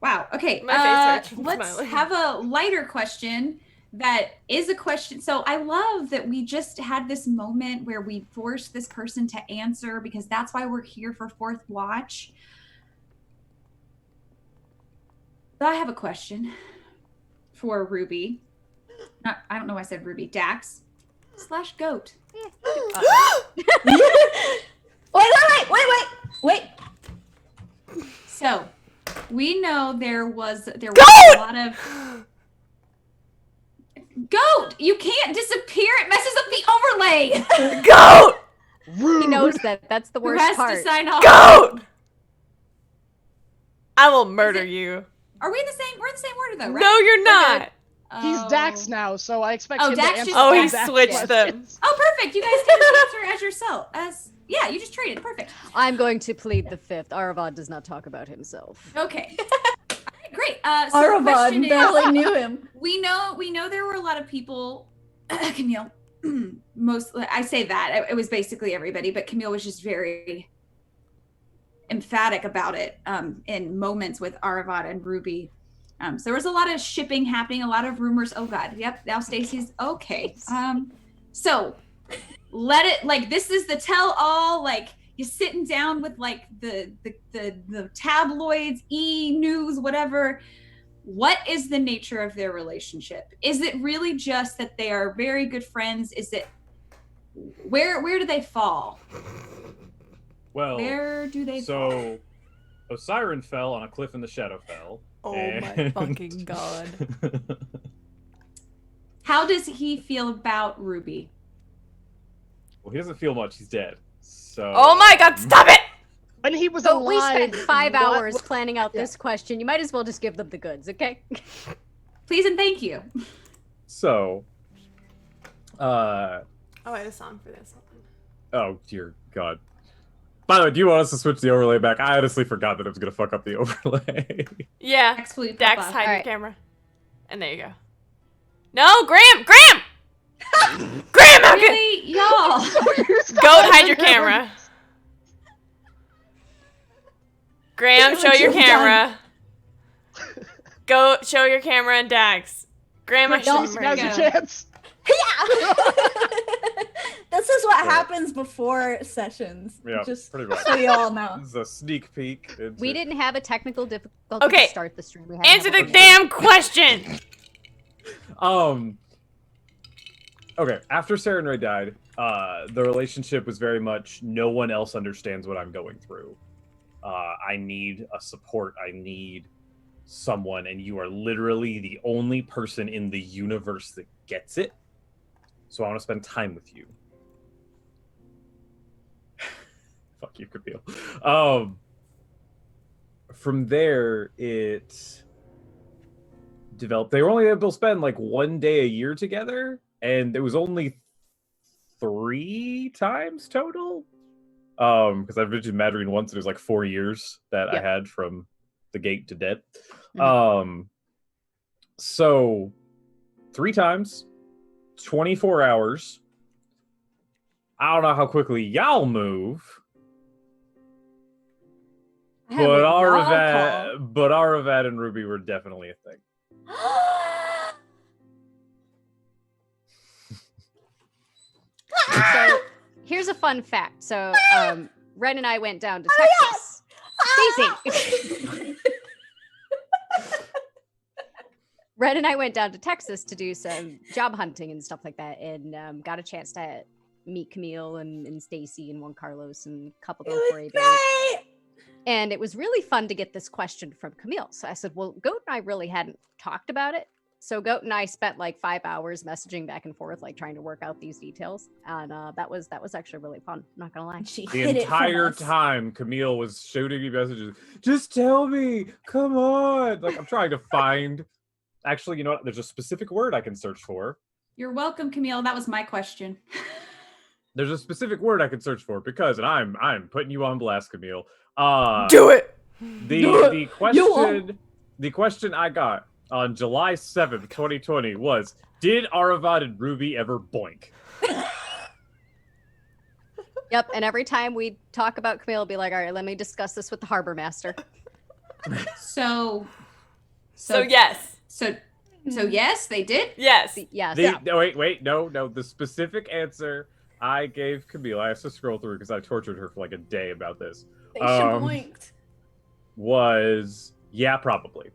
Wow. Okay. My face hurts from let's smiling. have a lighter question. That is a question. So I love that we just had this moment where we forced this person to answer because that's why we're here for Fourth Watch. But I have a question for Ruby. I don't know why I said Ruby. Dax / Goat. Wait. So we know there was a lot of Goat. You can't disappear. It messes up the overlay. Goat! Rude. He knows that. That's the Who worst has part. to sign off? Goat! I will murder you. Are we in the same? We're in the same order though, right? No, you're We're not. good. He's Oh. Dax now, so I expect Oh, him Dax to answer just- Oh, all he Dax switched them. questions. Oh, perfect. You guys can answer as yourself. Yeah, you just traded. Perfect. I'm going to plead the fifth. Aravad does not talk about himself. Okay. All right, great. So the Aravad question is, barely knew him. we know there were a lot of people. Camille, I say that it was basically everybody, but Camille was just very emphatic about it in moments with Aravad and Ruby. So there was a lot of shipping happening, a lot of rumors. Oh God, yep. Now Stacy's okay. So let it like this is the tell all. Like you're sitting down with like the tabloids, News, whatever. What is the nature of their relationship? Is it really just that they are very good friends? Is it where do they fall? Well, Where do they fall? so Osiren fell on a cliff in the Shadowfell. Oh my fucking god. How does he feel about Ruby? Well, he doesn't feel much. He's dead. So. Oh my god, stop it! When he was So alive, we spent 5 what hours was- planning out this question. You might as well just give them the goods, okay? Please and thank you. So. Oh, I had a song for this. Oh dear God. By the way, do you want us to switch the overlay back? I honestly forgot that it was gonna fuck up the overlay. Yeah. Dax, will you pop Dax, up? hide your Alright. camera. And there you go. No, Graham! Graham! Graham, how can... Really, y'all? Goat, hide your camera. Graham, show your Done. camera. Goat, show your camera and Dax. Graham, I Now's should now's murder your you. chance. Yeah. This is what Yeah. happens before sessions. Yeah, Just pretty much. so you all know. This is a sneak peek. into- We didn't have a technical difficulty Okay, to start the stream. We had to Answer have a the voice. damn question! Okay, after Sarah and Ray died, the relationship was very much no one else understands what I'm going through. I need a support. I need someone, and you are literally the only person in the universe that gets it. So I want to spend time with you. Fuck you, Camille. From there, it developed. They were only able to spend like 1 day a year together, and it was only 3 times total. Because I've been to Madryn once, and it was like 4 years that I had from the gate to dead. So 3 times, 24 hours. I don't know how quickly y'all move. But Aravat and Ruby were definitely a thing. So here's a fun fact. So Ren and I went down to Texas. Stacy. Ren and I went down to Texas to do some job hunting and stuff like that, and got a chance to meet Camille and Stacy and Juan Carlos and a couple of them. And it was really fun to get this question from Camille. So I said, well, Goat and I really hadn't talked about it. So Goat and I spent like 5 hours messaging back and forth, like trying to work out these details. And that was actually really fun. I'm not gonna lie. The entire time Camille was shooting me messages. Just tell me, come on. Like I'm trying to find. Actually, you know what? There's a specific word I can search for. You're welcome, Camille. That was my question. There's a specific word I can search for because, and I'm putting you on blast, Camille. Do it. The question I got on July 7th, 2020 was, did Aravat and Ruby ever boink? Yep, and every time we talk about Camille, be like, all right, let me discuss this with the harbor master. So yes. So yes, they did? Yes. Yes. No, wait, no. The specific answer I gave Camille, I have to scroll through because I tortured her for like a day about this. They should boinked. Was, yeah, probably.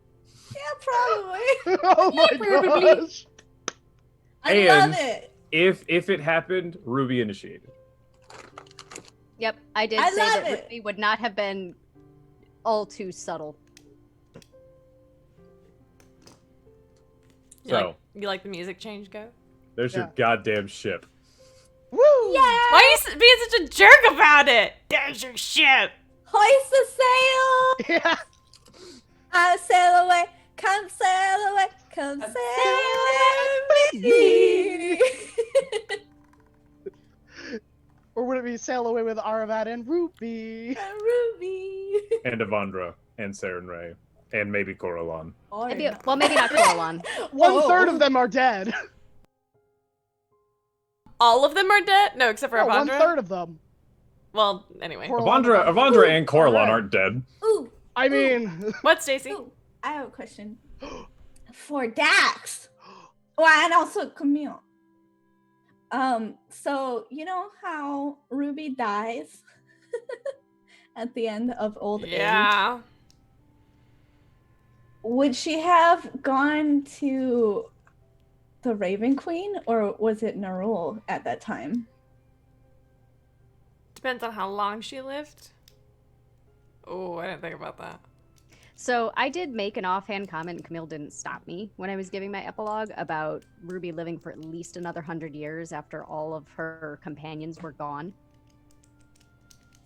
Yeah, probably. Oh my gosh. I love it. If it happened, Ruby initiated. Yep, I did say that Ruby would not have been all too subtle. So you like the music change, Go? There's your goddamn ship. Woo! Yeah. Why are you being such a jerk about it? There's your ship. Hoist the sail. Yeah. I sail away. Come sail away. Come sail away with me. Or would it be sail away with Aravat and Ruby? Ruby. And Avandra. And Saren Ray. And maybe Coralon. Maybe not Coralon. 1/3 of them are dead. All of them are dead? No, except for Avandra? 1/3 of them. Well, anyway. Avandra and Coralon aren't dead. Ooh. I mean... What, Stacy? I have a question. For Dax. Well, and also Camille. So you know how Ruby dies at the end of old age? Yeah. Would she have gone to the Raven Queen, or was it Narul at that time? Depends on how long she lived. Oh, I didn't think about that. So I did make an offhand comment, and Camille didn't stop me when I was giving my epilogue about Ruby living for at least another 100 years after all of her companions were gone.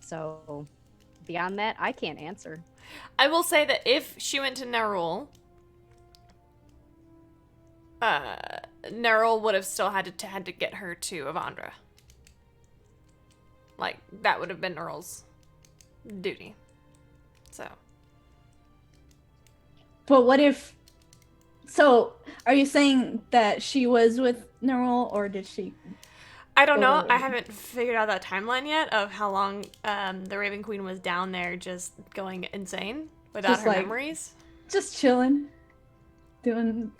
So beyond that, I can't answer. I will say that if she went to Nerul, Nerul would have still had to get her to Avandra. Like, that would have been Nerul's duty. So. But what if... So, are you saying that she was with Nerul, or did she... I don't know. I haven't figured out that timeline yet of how long the Raven Queen was down there just going insane without Just her like- memories. Just chilling. Doing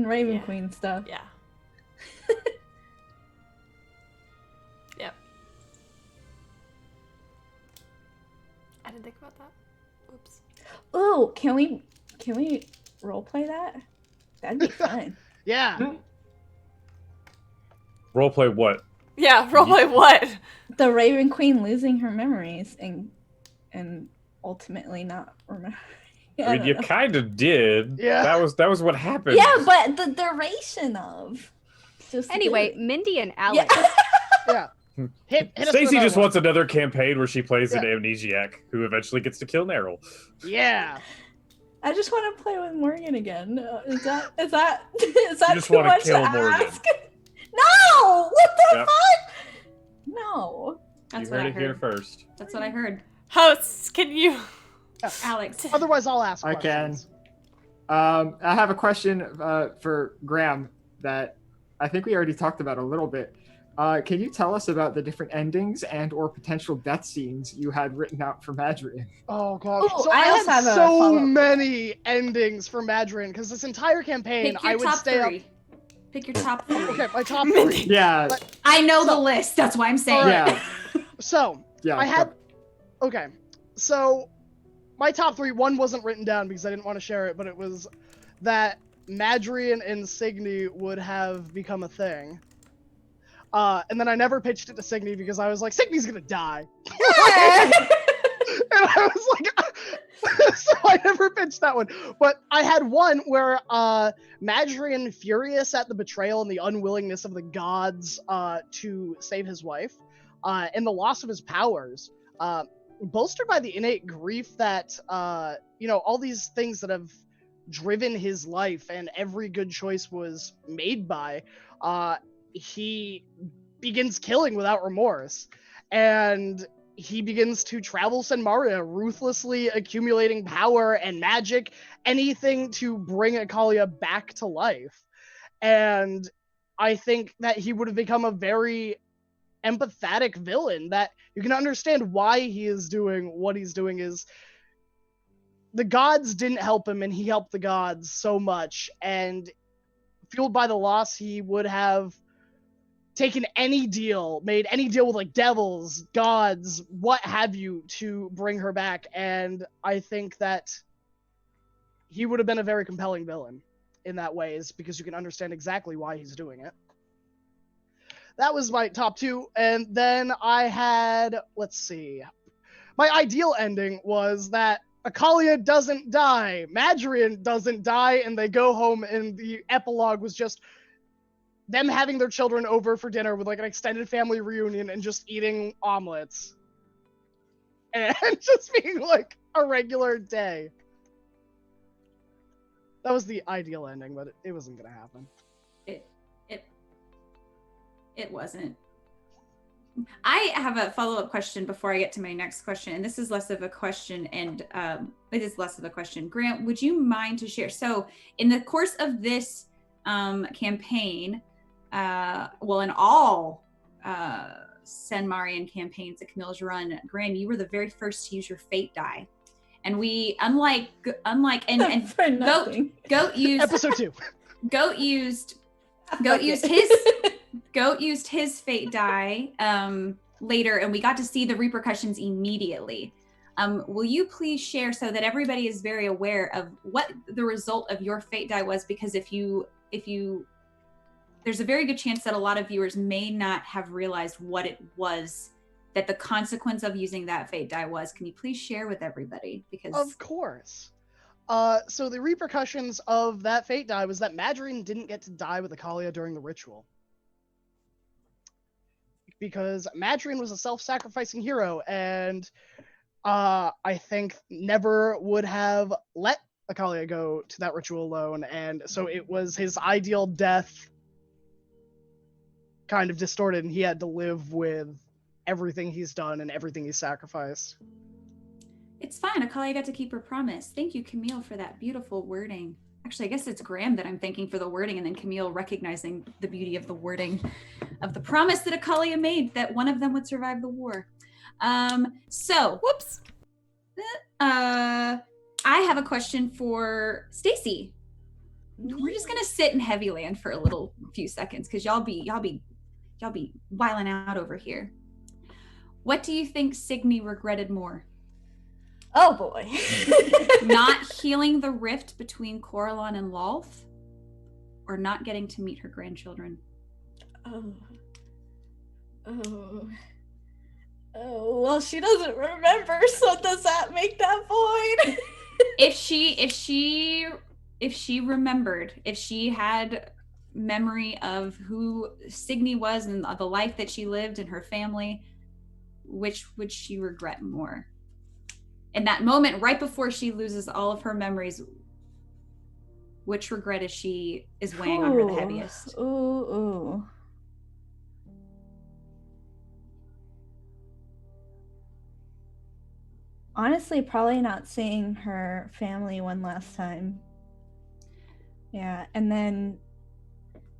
Raven Queen stuff. Yeah. Yep. I didn't think about that. Oops. Ooh, can we roleplay that? That'd be fun. Yeah. Roleplay what? Yeah, roleplay what? The Raven Queen losing her memories and ultimately not remember. I mean, you kind of did. Yeah. That was what happened. Yeah, but the duration of. Just Anyway, Mindy and Alex. Yeah. Hit us Stacy with just another wants another campaign where she plays an Yeah. amnesiac who eventually gets to kill Nerul. one. Yeah. I just want to play with Morgan again. Is that You just too wanna much kill to Morgan. ask? No! What the Yep. fuck? No. That's You what heard I it here heard. first. That's what I heard. Hosts, can you? Alex. Otherwise, I'll ask I can. questions. I have a question for Graham that I think we already talked about a little bit. Can you tell us about the different endings and or potential death scenes you had written out for Madrian? Oh god. Ooh, So I I also had have a so follow-up. many endings for Madrian because this entire campaign Pick your I would top stay three. Pick your top three. up. Okay, my top three. Yeah, I know the So- list. That's why I'm saying. All right. yeah, So yeah. I had. Okay, so my top three. One wasn't written down because I didn't want to share it, but it was that Madrian and Signy would have become a thing. And then I never pitched it to Signy because I was like, Signy's gonna die. And I was like, so I never pitched that one. But I had one where Madrian, furious at the betrayal and the unwillingness of the gods to save his wife, and the loss of his powers, bolstered by the innate grief that, all these things that have driven his life and every good choice was made by, he begins killing without remorse. And he begins to travel Senmaria, ruthlessly accumulating power and magic, anything to bring Akalia back to life. And I think that he would have become a very empathetic villain that you can understand why he is doing what he's doing. Is the gods didn't help him and he helped the gods so much, and fueled by the loss, he would have taken any deal, made any deal with like devils, gods, what have you, to bring her back. And I think that he would have been a very compelling villain in that way, is because you can understand exactly why he's doing it. That was my top two. And then I had, let's see, my ideal ending was that Akalia doesn't die, Madrian doesn't die, and they go home, and the epilogue was just them having their children over for dinner with like an extended family reunion and just eating omelets. And just being like a regular day. That was the ideal ending, but it wasn't gonna happen. It wasn't. I have a follow-up question before I get to my next question, and this is less of a question, and it is less of a question. Grant, would you mind to share? So, in the course of this campaign, in all Senmarian campaigns that Camille's run, Graham, you were the very first to use your fate die, and we unlike and Goat used Episode 2. Goat used his fate die later, and we got to see the repercussions immediately. Will you please share so that everybody is very aware of what the result of your fate die was? Because if you there's a very good chance that a lot of viewers may not have realized what it was, that the consequence of using that fate die was. Can you please share with everybody? Because Of course. So the repercussions of that fate die was that Madrian didn't get to die with Akalia during the ritual. Because Madrian was a self-sacrificing hero, and I think never would have let Akalia go to that ritual alone, and so it was his ideal death kind of distorted, and he had to live with everything he's done and everything he's sacrificed. it's fine. Akalia got to keep her promise. Thank you, Camille, for that beautiful wording. Actually, I guess it's Graham that I'm thanking for the wording, and then Camille recognizing the beauty of the wording of the promise that Akalia made that one of them would survive the war. Whoops. I have a question for Stacy. We're just gonna sit in Heavy Land for a few seconds because y'all be wiling out over here. What do you think Signy regretted more? Oh boy. Not healing the rift between Coralon and Lolth, or not getting to meet her grandchildren? Oh, well, she doesn't remember, so does that make that void? If she remembered, if she had memory of who Signy was and the life that she lived and her family, which would she regret more? In that moment, right before she loses all of her memories, which regret is weighing on her the heaviest? Ooh. honestly probably not seeing her family one last time. Yeah, and then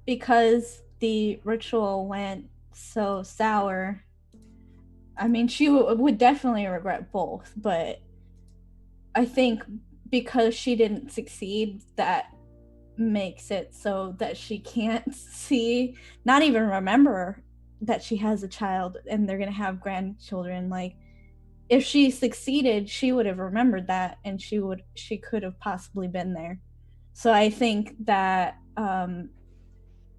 because the ritual went so sour, I mean, she would definitely regret both, but I think because she didn't succeed, that makes it so that she can't see, not even remember that she has a child and they're going to have grandchildren. Like, if she succeeded, she would have remembered that, and she could have possibly been there. So I think that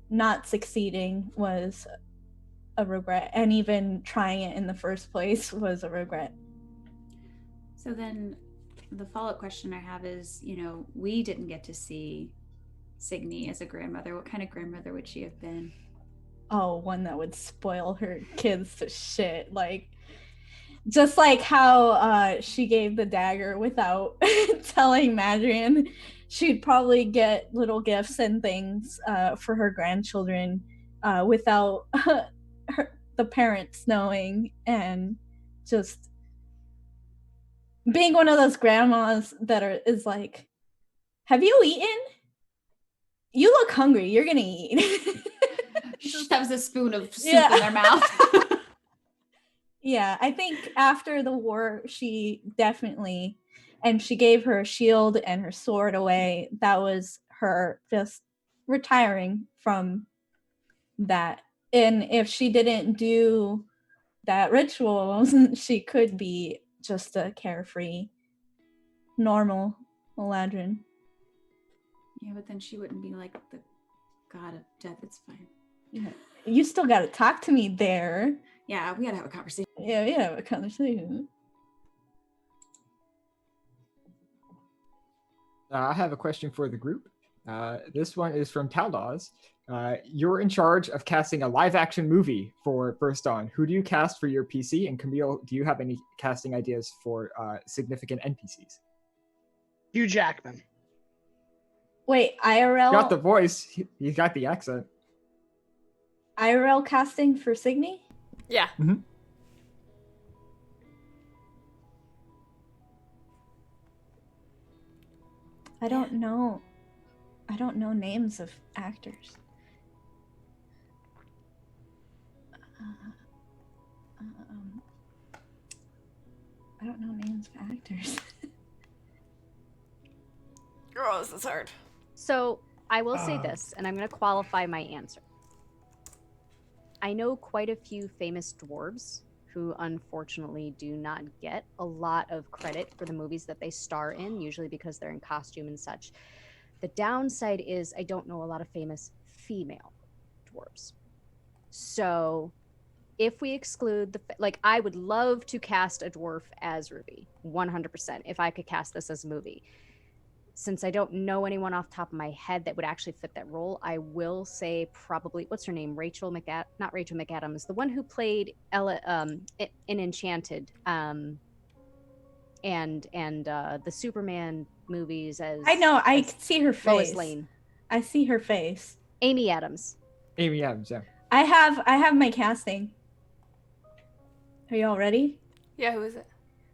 not succeeding was a regret, and even trying it in the first place was a regret. So then the follow-up question I have is, we didn't get to see Signy as a grandmother. What kind of grandmother would she have been? Oh, one that would spoil her kids to shit. Like, just like how she gave the dagger without telling Madrian, she'd probably get little gifts and things for her grandchildren without the parents knowing, and just being one of those grandmas that is like, have you eaten? You look hungry. You're gonna eat. Just shoves a spoon of soup in their mouth. Yeah, I think after the war, she definitely, and she gave her shield and her sword away. That was her just retiring from that. And if she didn't do that ritual, she could be just a carefree, normal Eladrin. Yeah, but then she wouldn't be like the god of death. It's fine. Yeah. You still got to talk to me there. Yeah, we got to have a conversation. Yeah, we have a conversation. I have a question for the group. This one is from Taldoz. You're in charge of casting a live-action movie for First Dawn. Who do you cast for your PC? And Camille, do you have any casting ideas for significant NPCs? Hugh Jackman. Wait, IRL? You got the voice. You got the accent. IRL casting for Signy? Yeah. Mm-hmm. I don't know. I don't know names of actors. I don't know names of actors. Girl, this is hard. So I will say this, and I'm going to qualify my answer. I know quite a few famous dwarves who unfortunately do not get a lot of credit for the movies that they star in, usually because they're in costume and such. The downside is I don't know a lot of famous female dwarves. So if we exclude I would love to cast a dwarf as Ruby, 100%, if I could cast this as a movie. Since I don't know anyone off the top of my head that would actually fit that role, I will say probably, what's her name? Not Rachel McAdams, the one who played Ella in Enchanted, and the Superman movies as I know, I see her face. Lois Lane. I see her face. Amy Adams. Amy Adams, yeah. I have my casting. Are you all ready? Yeah, who is it?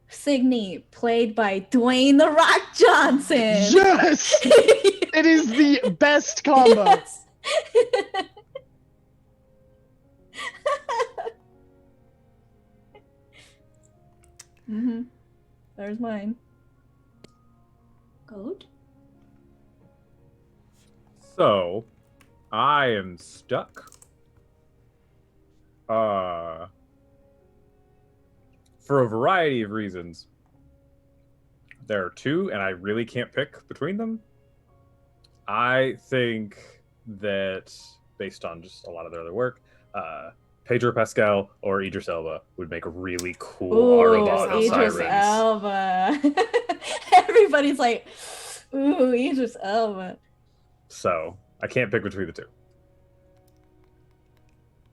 Signy, played by Dwayne The Rock Johnson. Yes! It is the best combo. Yes. Mm-hmm. There's mine. Goat? So, I am stuck. For a variety of reasons. There are two, and I really can't pick between them. I think that, based on just a lot of their other work, Pedro Pascal or Idris Elba would make a really cool Autobot of Idris Sirens. Elba. Everybody's like, ooh, Idris Elba. So, I can't pick between the two.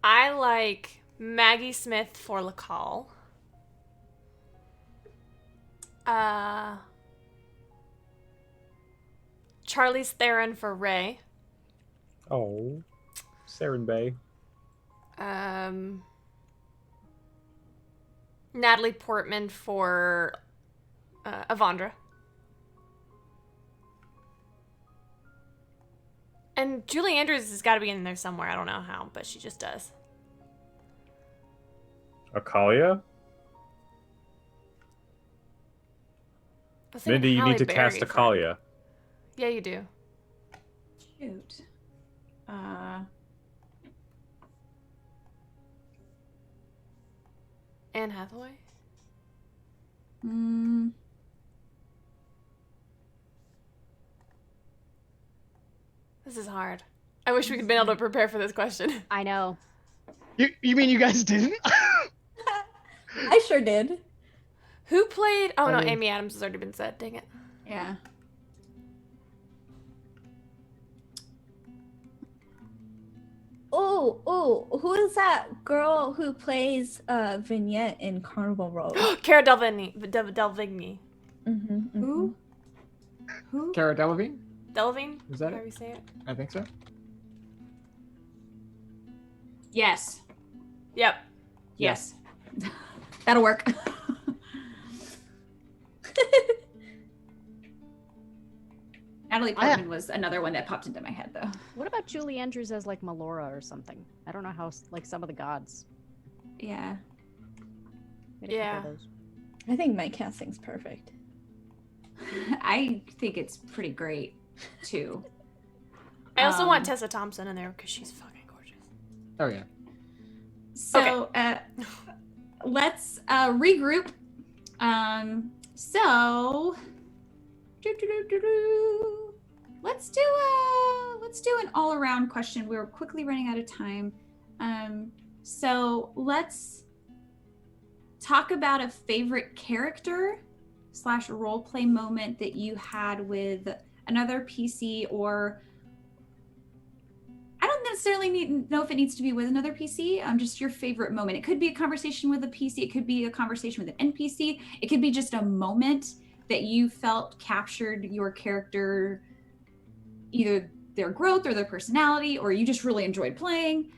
I like Maggie Smith for Lacal. Charlize Theron for Ray. Oh, Saren Bay. Natalie Portman for Avandra. And Julie Andrews has got to be in there somewhere. I don't know how, but she just does. Akalia? I was thinking Mindy, you Halle need to Berry cast from- Akalia. Yeah, you do. Shoot. Anne Hathaway? Mm, This is hard. I wish we could have been able to prepare for this question. I know. You mean you guys didn't? I sure did. Who played... Oh, no, I mean- Amy Adams has already been said. Dang it. yeah. Oh, who is that girl who plays Vignette in Carnival Row? Cara Delevingne. Who? Who? Cara Delevingne? Delevingne? Is that However it? you say it? I think so. Yes. Yep. Yes. That'll work. Natalie Portman was another one that popped into my head, though. What about Julie Andrews as like Melora or something? I don't know how like some of the gods. Yeah. Way to compare Yeah. those. I think my casting's perfect. I think it's pretty great, too. I also want Um, Tessa Thompson in there because she's fucking gorgeous. Oh yeah. So let's regroup. So let's do an all around question. We're quickly running out of time. So let's talk about a favorite character / role play moment that you had with another PC, or I don't necessarily know if it needs to be with another PC. Just your favorite moment. It could be a conversation with a PC. It could be a conversation with an NPC. It could be just a moment that you felt captured your character, either their growth or their personality, or you just really enjoyed playing.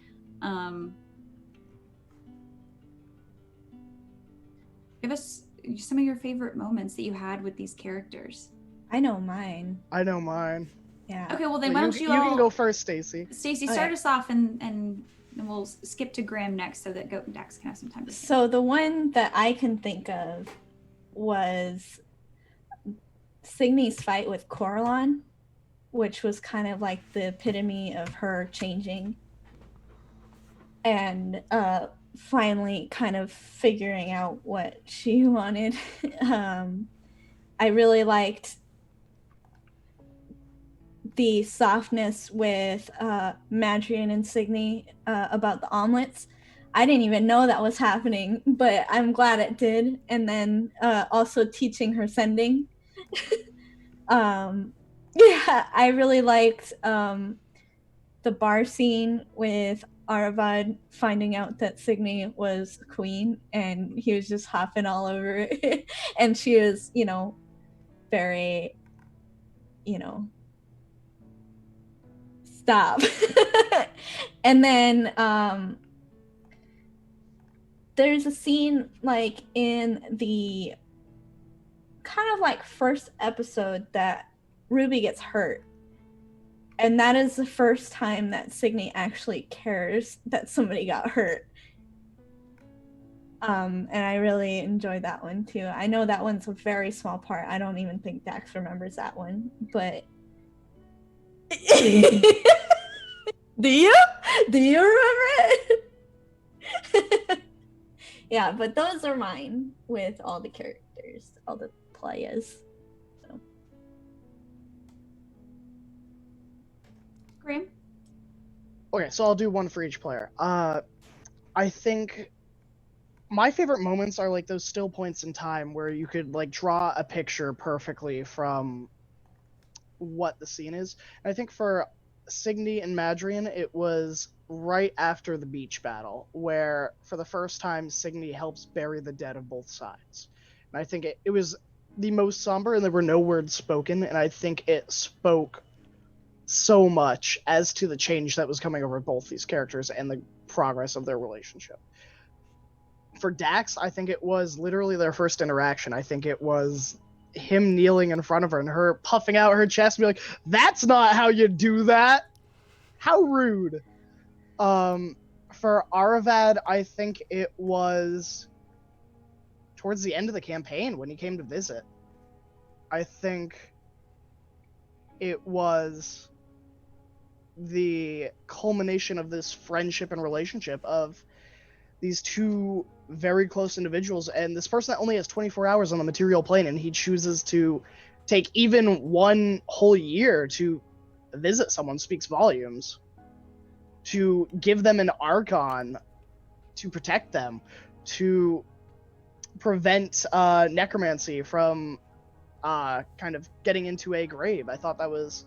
Give us some of your favorite moments that you had with these characters. I know mine. I know mine. Yeah. Okay, well then Well, why don't you you all... can go first, Stacy. Stacey, Okay. start us off, and then we'll skip to Graham next, so that Dax can have some time to think. So the one that I can think of was Signy's fight with Coralon, which was kind of like the epitome of her changing and finally kind of figuring out what she wanted. I really liked the softness with Madrian and Signy about the omelets. I didn't even know that was happening, but I'm glad it did. And then also teaching her sending. Yeah, I really liked the bar scene with Aravad finding out that Signy was queen, and he was just hopping all over it. And she was, very, stop. And then there's a scene like in the kind of like first episode that Ruby gets hurt, and that is the first time that Signy actually cares that somebody got hurt. And I really enjoyed that one too. I know that one's a very small part. I don't even think Dax remembers that one, but do you remember it? Yeah, but those are mine with all the characters, all the players. So. Graham? Okay, so I'll do one for each player. I think my favorite moments are like those still points in time where you could like draw a picture perfectly from what the scene is. And I think for Signy and Madrian, it was right after the beach battle, where for the first time Signy helps bury the dead of both sides. And I think it was the most somber, and there were no words spoken, and I think it spoke so much as to the change that was coming over both these characters and the progress of their relationship. For Dax, I think it was literally their first interaction. I think it was him kneeling in front of her and her puffing out her chest and be like, "That's not how you do that." How rude. For Aravad, I think it was towards the end of the campaign when he came to visit. I think it was the culmination of this friendship and relationship of these two very close individuals, and this person that only has 24 hours on the material plane, and he chooses to take even one whole year to visit someone speaks volumes. To give them an Archon to protect them, to prevent necromancy from kind of getting into a grave. I thought that was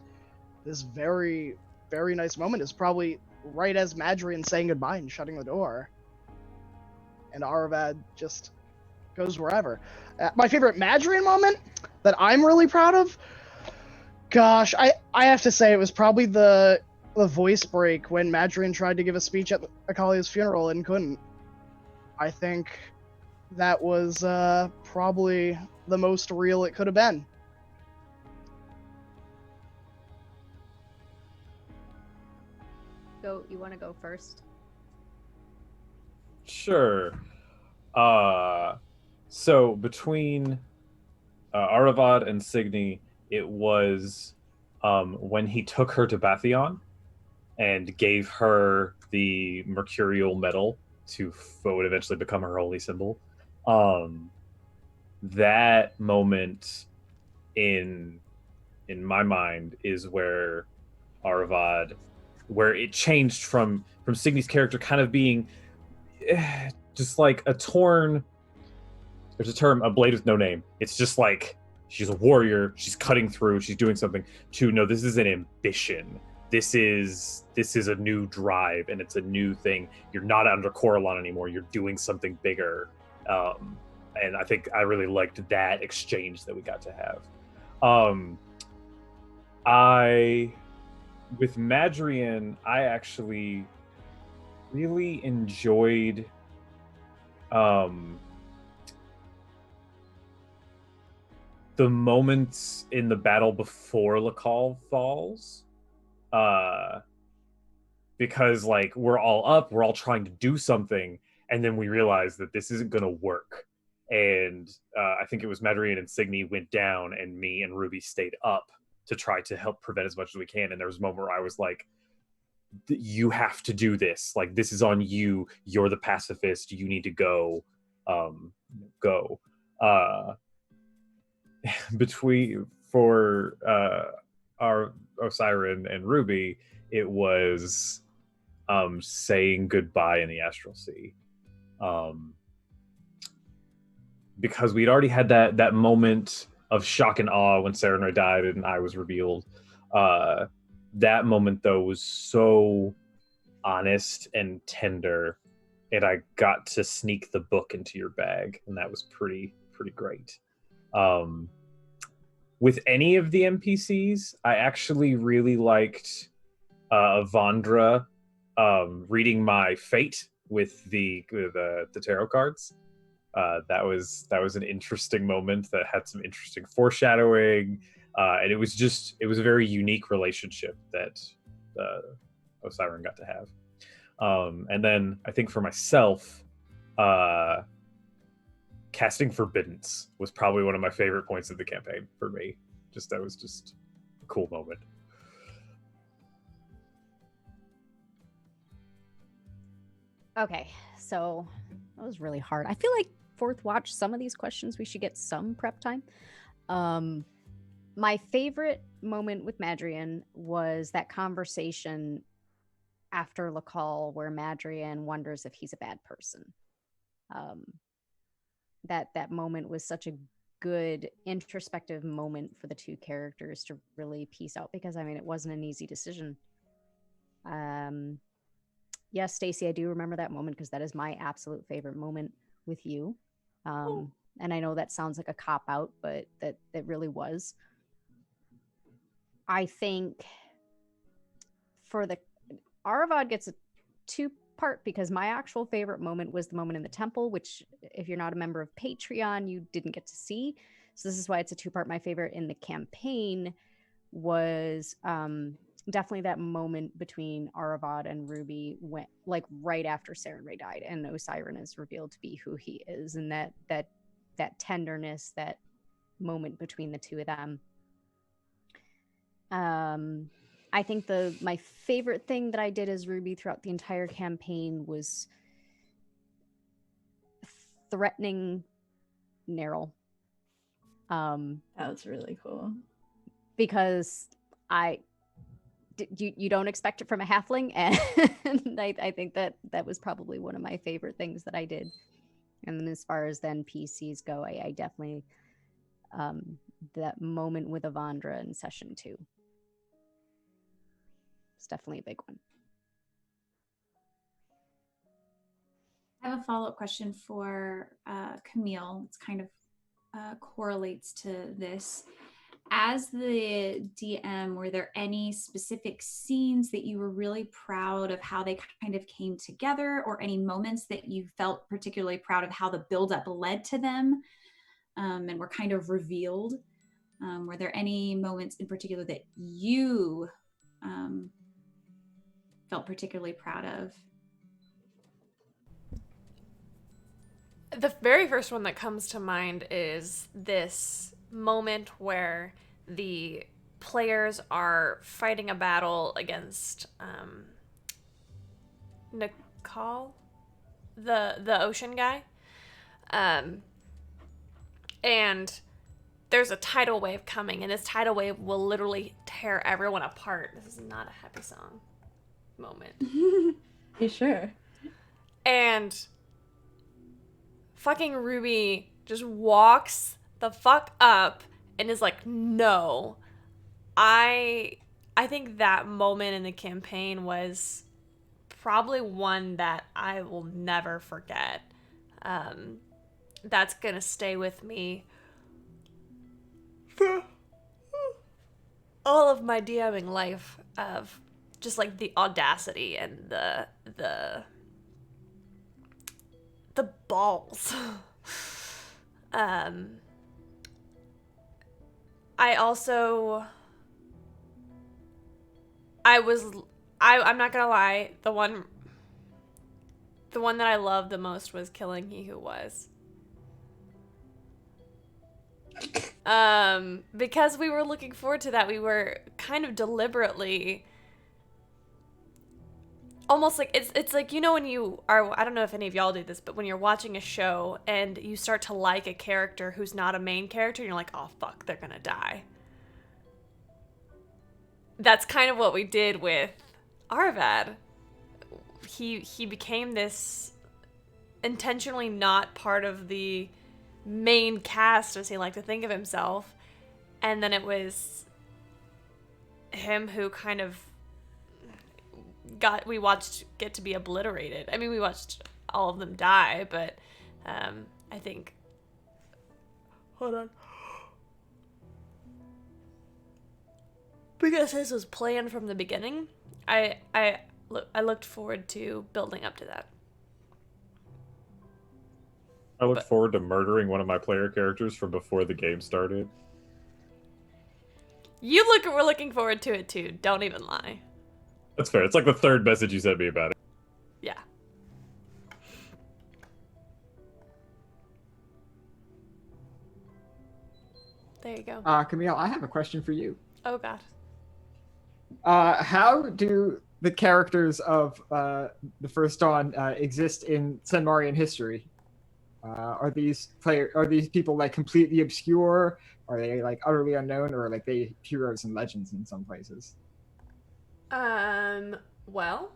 this very, very nice moment. Is probably right as Madrian saying goodbye and shutting the door. And Aravad just goes wherever. My favorite Madrian moment that I'm really proud of, gosh, I have to say it was probably the voice break when Madrian tried to give a speech at Akalia's funeral and couldn't. I think that was probably the most real it could have been. You want to go first? Sure. So between Aravad and Signy, it was when he took her to Bathion and gave her the mercurial medal to what would eventually become her holy symbol. That moment in my mind is where Aravad, where it changed from Signy's character kind of being just like a torn, there's a term, a blade with no name. It's just like she's a warrior, she's cutting through, she's doing something, to no, this is an ambition. This is a new drive, and it's a new thing. You're not under Corellon anymore. You're doing something bigger. And I think I really liked that exchange that we got to have. With Madrian, I actually really enjoyed the moments in the battle before Lakal falls. Because like we're all up, we're all trying to do something, and then we realize that this isn't going to work. And I think it was Madrian and Signy went down, and me and Ruby stayed up to try to help prevent as much as we can. And there was a moment where I was like, you have to do this. Like, this is on you. You're the pacifist. You need to go. For our Osiren and Ruby, it was saying goodbye in the Astral Sea. Because we'd already had that moment of shock and awe when Sarenrae died and I was revealed. That moment, though, was so honest and tender, and I got to sneak the book into your bag, and that was pretty great. With any of the NPCs, I actually really liked Avandra reading my fate with the tarot cards. That was an interesting moment that had some interesting foreshadowing, and it was a very unique relationship that Osiren got to have. And then I think for myself, casting Forbiddance was probably one of my favorite points of the campaign for me. That was just a cool moment. Okay, so that was really hard. I feel like Fourth Watch, some of these questions we should get some prep time. My favorite moment with Madrian was that conversation after Lakal where Madrian wonders if he's a bad person. That moment was such a good introspective moment for the two characters to really piece out, because I mean it wasn't an easy decision. Yes, Stacy, I do remember that moment because that is my absolute favorite moment with you. And I know that sounds like a cop-out, but that really was. I think for the Aravad gets a two-part, because my actual favorite moment was the moment in the temple, which if you're not a member of Patreon, you didn't get to see. So this is why it's a two-part. My favorite in the campaign was definitely that moment between Aravad and Ruby, when like right after Sarenrae died and Osiren is revealed to be who he is, and that tenderness, that moment between the two of them. I think my favorite thing that I did as Ruby throughout the entire campaign was threatening Neryl. That was really cool. Because you don't expect it from a halfling, and I think that was probably one of my favorite things that I did. And then as far as then PCs go, I definitely that moment with Avandra in session 2. It's definitely a big one. I have a follow-up question for Camille. It's kind of correlates to this. As the DM, were there any specific scenes that you were really proud of how they kind of came together, or any moments that you felt particularly proud of how the buildup led to them and were kind of revealed? Were there any moments in particular that you felt particularly proud of? The very first one that comes to mind is this moment where the players are fighting a battle against Nikal, the ocean guy, and there's a tidal wave coming, and this tidal wave will literally tear everyone apart. This is not a happy song moment. You sure? And fucking Ruby just walks the fuck up and is like, no. I think that moment in the campaign was probably one that I will never forget. That's gonna stay with me for all of my DMing life, of just like the audacity and the balls. I'm not gonna lie, the one that I loved the most was killing He Who Was. Because we were looking forward to that. We were kind of deliberately almost like it's like, you know, when you are, I don't know if any of y'all do this, but when you're watching a show and you start to like a character who's not a main character, and you're like, oh fuck, they're gonna die. That's kind of what we did with Arvad. He became this intentionally not part of the main cast, as he liked to think of himself, and then it was him who kind of we watched get to be obliterated. I mean, we watched all of them die, but I think, hold on, because this was planned from the beginning, I looked forward to building up to that. I looked forward to murdering one of my player characters from before the game started. We're looking forward to it too. Don't even lie. That's fair. It's like the third message you sent me about it. Yeah. There you go. Camille, I have a question for you. Oh god. How do the characters of the First Dawn exist in Senmarian history? Are these people like completely obscure? Are they like utterly unknown, or like they heroes and legends in some places? Well,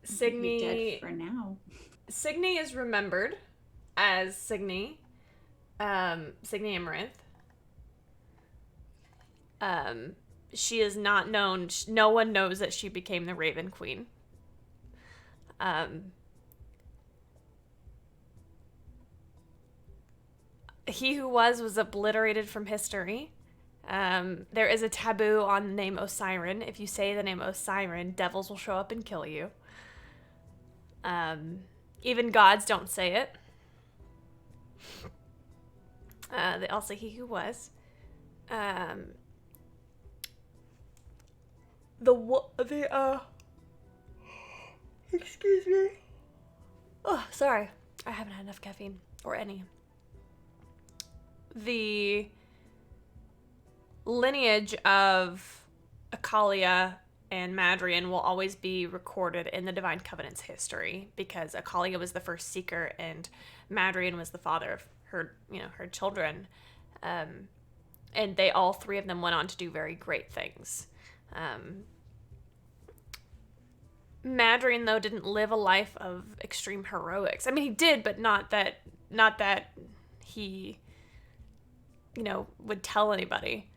Signy dead for now. Signy is remembered as Signy Amaranth. She is not known. No one knows that she became the Raven Queen. He Who Was obliterated from history. There is a taboo on the name Osiren. If you say the name Osiren, devils will show up and kill you. Even gods don't say it. the Also He Who Was. Excuse me. Oh, sorry. I haven't had enough caffeine or any. The lineage of Akalia and Madrian will always be recorded in the Divine Covenant's history because Akalia was the first seeker and Madrian was the father of her, her children. And they all three of them went on to do very great things. Madrian, though, didn't live a life of extreme heroics. I mean, he did, but not that he, would tell anybody.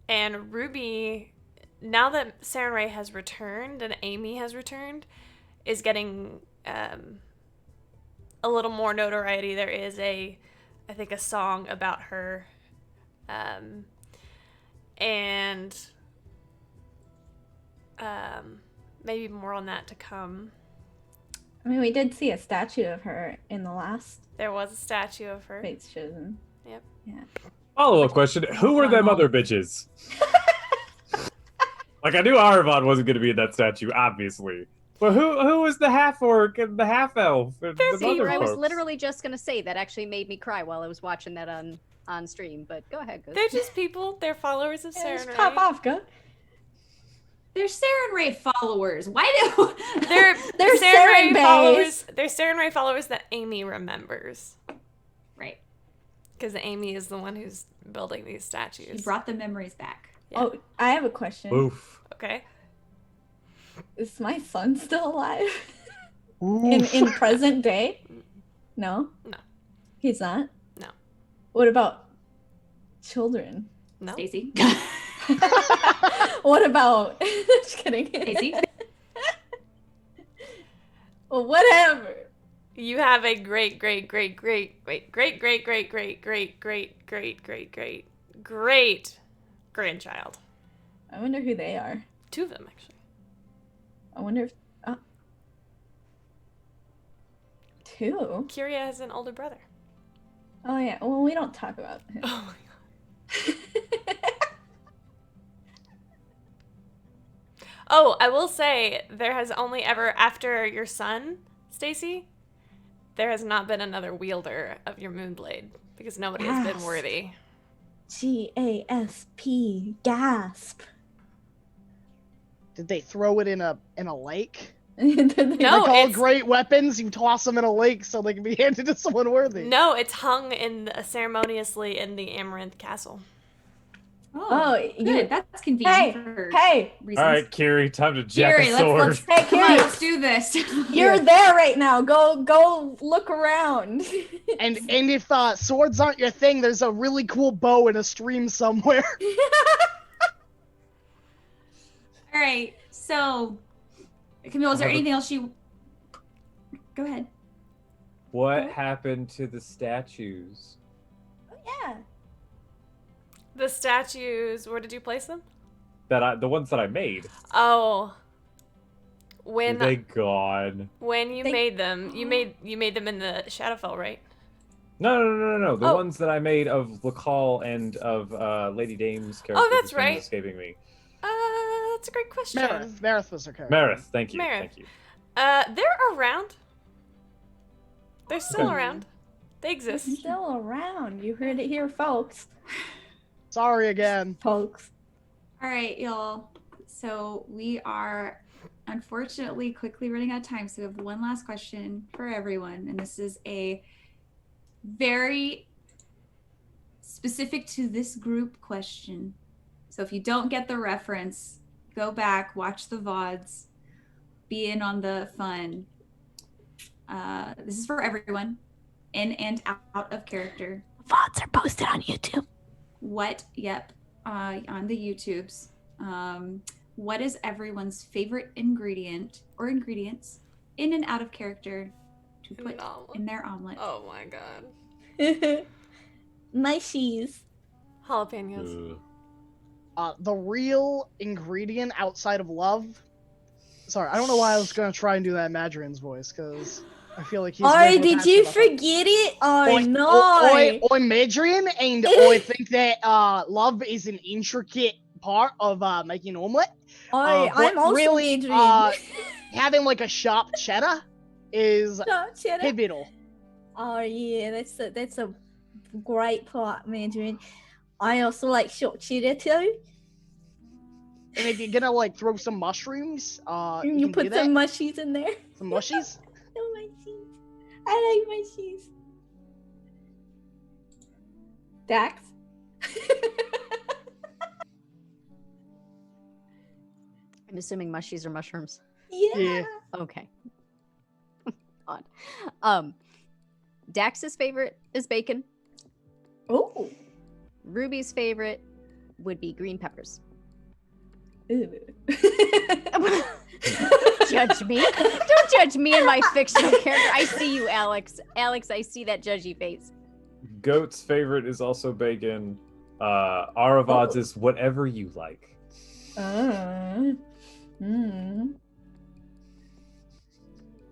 And Ruby, now that Sarenrae has returned and Amy has returned, is getting a little more notoriety. There is I think a song about her, and maybe more on that to come. I mean, we did see a statue of her in the last There was a statue of her. Fate's Chosen. Yep. Yeah. Follow-up question: who were them other bitches? Like, I knew Aravon wasn't going to be in that statue, obviously. But who was the half-orc and the half-elf? And the See, other I was folks? literally just gonna say that actually made me cry while I was watching that on stream. But go ahead, Ghost. They're just people. They're followers of Yeah, just Sarenrae. pop off, go. They're Sarenrae followers. Why do They're Saren Sarenrae followers. They're Sarenrae followers that Amy remembers. Right. Because Amy is the one who's building these statues. She brought the memories back. Yeah. Oh, I have a question. Oof. Okay. Is my son still alive? Oof. in present day? No? No. He's not? No. What about children? No. Stacy. What about just kidding. Stacy. Well, whatever. You have a great grandchild. I wonder who they are. 2 of them, actually. I wonder if 2? Kyria has an older brother. Oh yeah. Well, we don't talk about him. Oh my god. Oh, I will say there has only ever, after your son, Stacy, there has not been another wielder of your Moonblade because nobody has been Gasp. worthy. GASP. Gasp. Did they throw it in a lake? No, Like all it's, great weapons, you toss them in a lake so they can be handed to someone worthy. no, it's hung ceremoniously in the Amaranth Castle. Oh, good. That's convenient for Hey, reasons. All right, Kiri, time to jack Kiri, a sword. let's hey, come on, Kiri, let's do this. you're there right now. Go look around. And if swords aren't your thing, there's a really cool bow in a stream somewhere. All right. So, Camille, is there anything else you? Go ahead. What happened to the statues? Yeah. The statues, where did you place them? The ones that I made. Oh. Are When they gone? when you They- made them, you made them in the Shadowfell, right? No. The Oh. ones that I made of Lacal and of Lady Dame's character. that's whose name is right. Escaping me. That's a great question. Marith was her character. Marith, thank you. Marith. Thank you. They're around. They're still Okay. around. They They're exist. still around. You heard it here, folks. Sorry again. Folks. All right, y'all. So we are unfortunately quickly running out of time. So we have one last question for everyone. And this is a very specific to this group question. So if you don't get the reference, go back, watch the VODs, be in on the fun. This is for everyone, in and out of character. VODs are posted on YouTube. On the YouTubes. What is everyone's favorite ingredient or ingredients in and out of character to In put an omelet. in their omelet? Oh my god. My cheese. Jalapenos. The real ingredient outside of love. Sorry, I don't know why I was gonna try and do that Madrian's voice, because I feel like he's. Oh, way more did passionate you about that. forget it? Oh Oi, no! oi, Madrian, and I think that love is an intricate part of making omelet. Oi, But I'm also really, Adrian. having like a sharp cheddar is Stop, cheddar. pivotal. Oh yeah, that's a great part, Mandarin. I also like short cheddar too. And if you're gonna like throw some mushrooms, you You can put do that. some mushies in there. Some mushies. No mushies. I like mushies. Dax. I'm assuming mushies are mushrooms. Yeah. Okay. Odd. Dax's favorite is bacon. Oh. Ruby's favorite would be green peppers. Ooh. Judge me. Don't judge me and my fictional character. I see you, Alex. Alex, I see that judgy face. Goat's favorite is also bacon. Aravad's is whatever you like.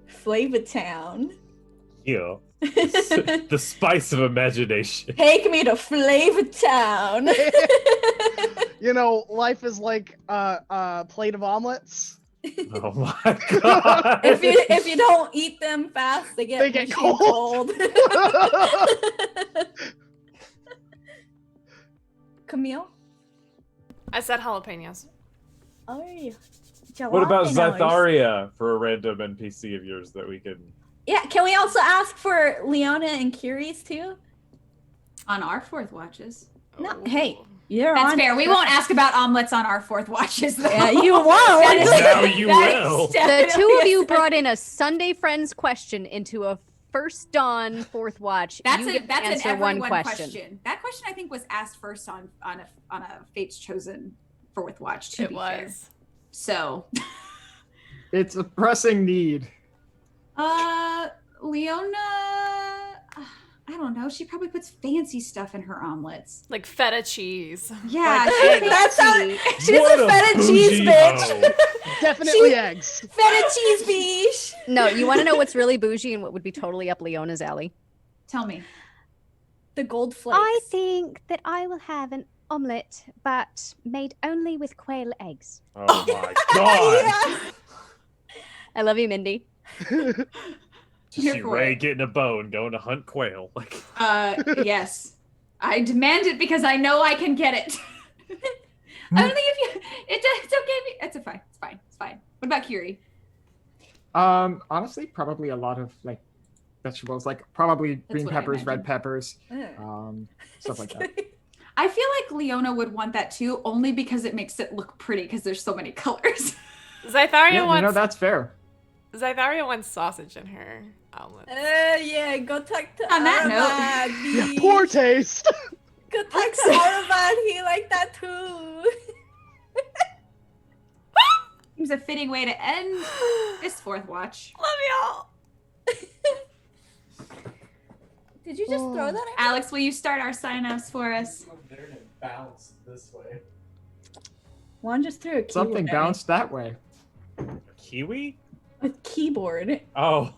Flavor Town. Yeah. The spice of imagination. Take me to Flavor Town. You know, life is like a plate of omelets. Oh my god. if you don't eat them fast, they get They get mushy and cold. Camille? I said jalapenos. Oh, yeah. What about Jalapenos. Zytharia for a random NPC of yours that we can? Yeah, can we also ask for Leona and Curious too? On our fourth watches. No, hey, you're That's on. fair. We won't ask about omelets on our fourth watches, though. Yeah, you won't. That is- Now you that is will. The definitely two of a- you brought in a Sunday Friends question into a first dawn fourth watch. That's You a get to that's an answer everyone one question. That question I think was asked first on a Fates Chosen fourth watch. To It be fair. was. So, It's a pressing need. Leona, I don't know. She probably puts fancy stuff in her omelets. Like feta cheese. Yeah, Like she eggs. thinks That's she's What a feta bougie cheese bitch. hoe. Definitely eggs. Feta cheese bitch. No, you want to know what's really bougie and what would be totally up Leona's alley? Tell me. The gold flakes. I think that I will have an omelette, but made only with quail eggs. Oh my god. I love you, Mindy. Here See for Ray it. getting a bone, going to hunt quail. Like, Yes. I demand it because I know I can get it. I don't think if you, it's okay. It's fine. It's fine. It's fine. What about Kiri? Honestly, probably a lot of like vegetables, like probably green what I peppers, red imagined. peppers, stuff like that. I feel like Leona would want that too, only because it makes it look pretty because there's so many colors. Zytharia Yeah, wants that's fair. Zytharia wants sausage in her omelet. Yeah, go talk to On that Aravad, Yeah, bitch. poor taste. Go talk to Aravad. He like that too. Seems a fitting way to end this fourth watch. Love y'all. Did you just throw that at me? Alex, will you start our sign-offs for us? Bounce this way. One just threw a keyboard Something at me. bounced that way. kiwi? A keyboard. Oh,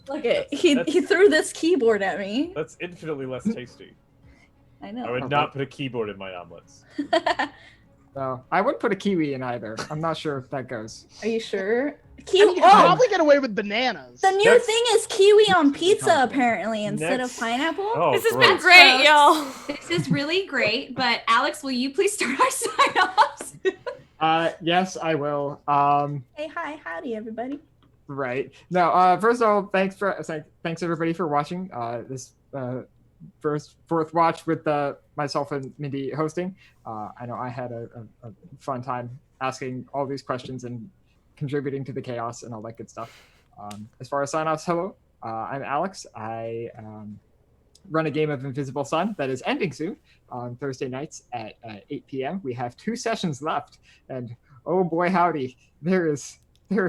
Look at he threw this keyboard at me. that's infinitely less tasty. I I know. would not put a keyboard in my omelets. No, I wouldn't put a kiwi in either. I'm not sure if that goes. Are you sure? I Kiwi. mean, you could probably get away with bananas. The new That's- thing is kiwi on pizza apparently instead of Next- pineapple. Oh, This has gross. been great, Gross. y'all. This is really great, but Alex, will you please start our sign-offs? Yes, I will. Hey, hi, howdy, everybody. Right. No, first of all, thanks everybody for watching this fourth watch with myself and Mindy hosting. I know I had a fun time asking all these questions and contributing to the chaos and all that good stuff. As far as sign-offs, hello. I'm Alex. I run a game of Invisible Sun that is ending soon on Thursday nights at 8 p.m. We have 2 sessions left, and oh boy, howdy, there is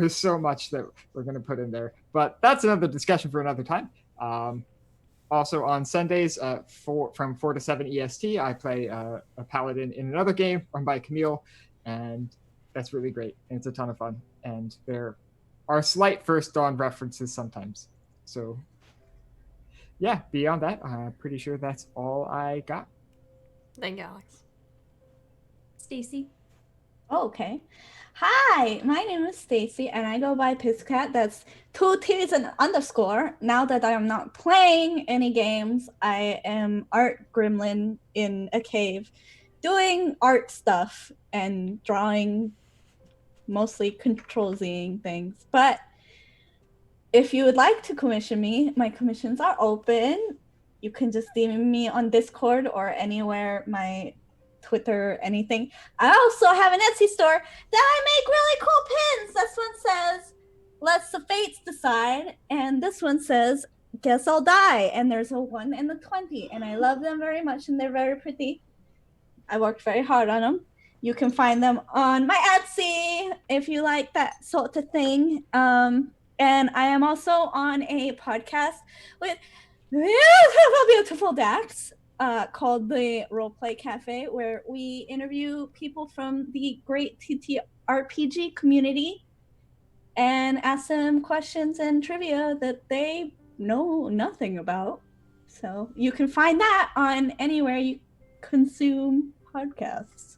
so much that we're going to put in there. But that's another discussion for another time. Also on Sundays, from 4 to 7 EST, I play a paladin in another game run by Camille, and that's really great. And it's a ton of fun. And there are slight First Dawn references sometimes. So yeah, beyond that, I'm pretty sure that's all I got. Thank you, Alex. Stacy. Oh, okay. Hi, my name is Stacy, and I go by Pizcat. That's 2 T's and underscore. Now that I am not playing any games, I am art gremlin in a cave, doing art stuff and drawing, mostly Control-Z-ing things. But if you would like to commission me, my commissions are open. You can just DM me on Discord or anywhere, my Twitter, anything. I also have an Etsy store that I make really cool pins. This one says, "Let the fates decide," and this one says, "Guess I'll die." And there's a 1 and a 20, and I love them very much, and they're very pretty. I worked very hard on them. You can find them on my Etsy if you like that sort of thing. And I am also on a podcast with beautiful Dax called the Roleplay Cafe, where we interview people from the great TTRPG community and ask them questions and trivia that they know nothing about. So you can find that on anywhere you consume podcasts.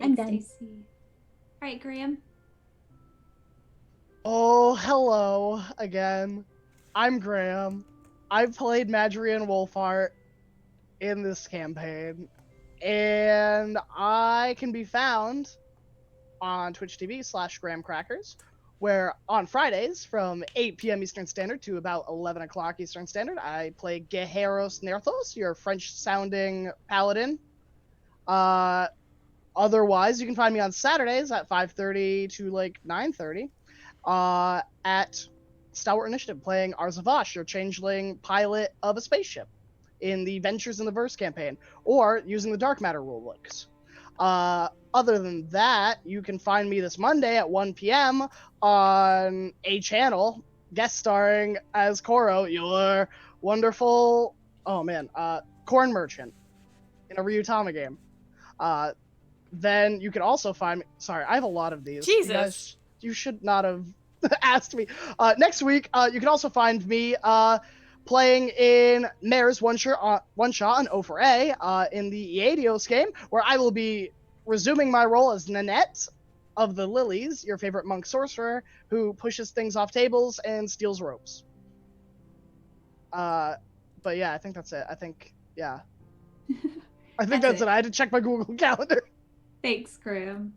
I'm Thanks, done. Stacy. All right, Graham. Oh, hello again. I'm Graham. I've played Madrian Wolfheart in this campaign, and I can be found on Twitch TV/GrahamCrackers, where on Fridays from 8 p.m. Eastern Standard to about 11 o'clock Eastern Standard, I play Geheros Nerthos, your French-sounding paladin. Otherwise, you can find me on Saturdays at 5:30 to like 9:30 at Stalwart Initiative, playing Arzavash, your changeling pilot of a spaceship in the Ventures in the Verse campaign, or using the Dark Matter rulebooks. Other than that, you can find me this Monday at 1 p.m. on a channel, guest starring as Koro, your wonderful, corn merchant in a Ryutama game. Then you can also find me, sorry, I have a lot of these. Jesus. You should not have asked me. Next week, you can also find me playing in Mare's one shot on O4A in the Iadios game, where I will be resuming my role as Nanette of the Lilies, your favorite monk sorcerer, who pushes things off tables and steals ropes. But yeah, I think that's it. I think that's it. I had to check my Google Calendar. Thanks, Graham.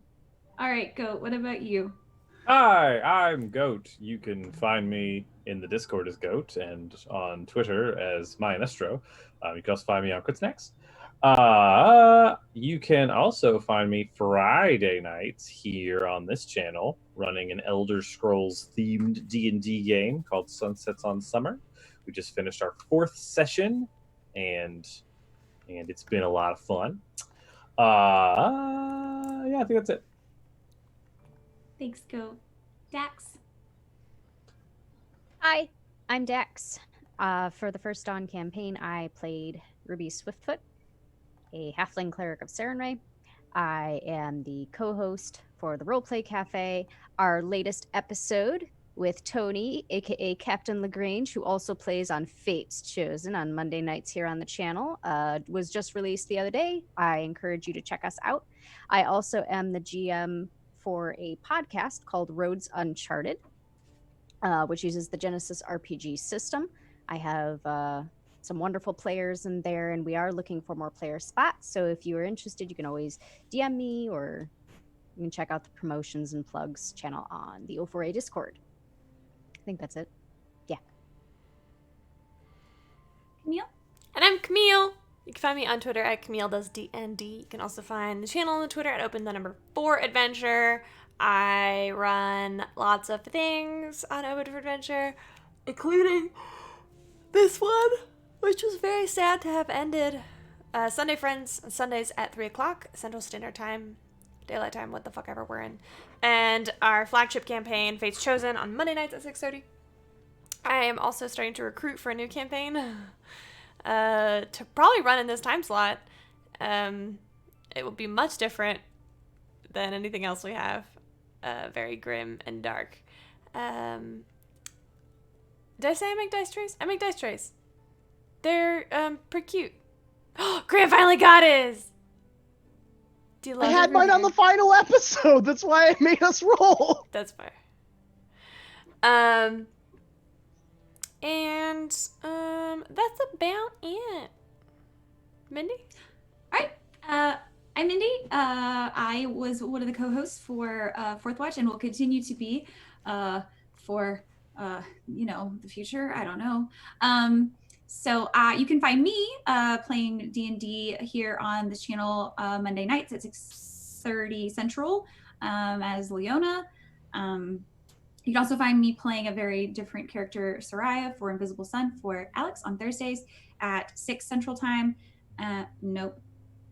All right, Goat, what about you? Hi, I'm Goat. You can find me in the Discord as Goat and on Twitter as Mayanestro. You can also find me on Quitsnax. You can also find me Friday nights here on this channel running an Elder Scrolls themed D&D game called Sunsets on Summer. We just finished our 4th session and it's been a lot of fun. Yeah, I think that's it. Thanks, Goat. Dax. Hi, I'm Dax. For the First Dawn campaign, I played Ruby Swiftfoot, a halfling cleric of Sarenrae. I am the co-host for the Roleplay Cafe. Our latest episode with Tony, aka Captain Lagrange, who also plays on Fates Chosen on Monday nights here on the channel, was just released the other day. I encourage you to check us out. I also am the GM for a podcast called Roads Uncharted, which uses the Genesis RPG system. I have some wonderful players in there, and we are looking for more player spots. So if you are interested, you can always DM me, or you can check out the promotions and plugs channel on the O4A Discord. I think that's it. Yeah. Camille? And I'm Camille. You can find me on Twitter at CamilleDoesDND. You can also find the channel on Twitter at Open4Adventure. I run lots of things on Open4Adventure, including this one, which was very sad to have ended. Sunday Friends, Sundays at 3 o'clock, Central Standard Time, Daylight Time, what the fuck ever we're in. And our flagship campaign, Fates Chosen, on Monday nights at 6:30. I am also starting to recruit for a new campaign to probably run in this time slot. It will be much different than anything else we have. very grim and dark. Did I say I make dice trays? I make dice trays. They're pretty cute. Grant finally got his. Do you love I had mine on the final episode. That's why I made us roll. That's fair. And that's about it. Mindy? All right. I'm Mindy. I was one of the co-hosts for Fourth Watch and will continue to be for the future. I don't know. So you can find me playing D&D here on this channel Monday nights at 6:30 Central as Leona. You can also find me playing a very different character, Soraya, for Invisible Sun for Alex on Thursdays at 6 Central Time.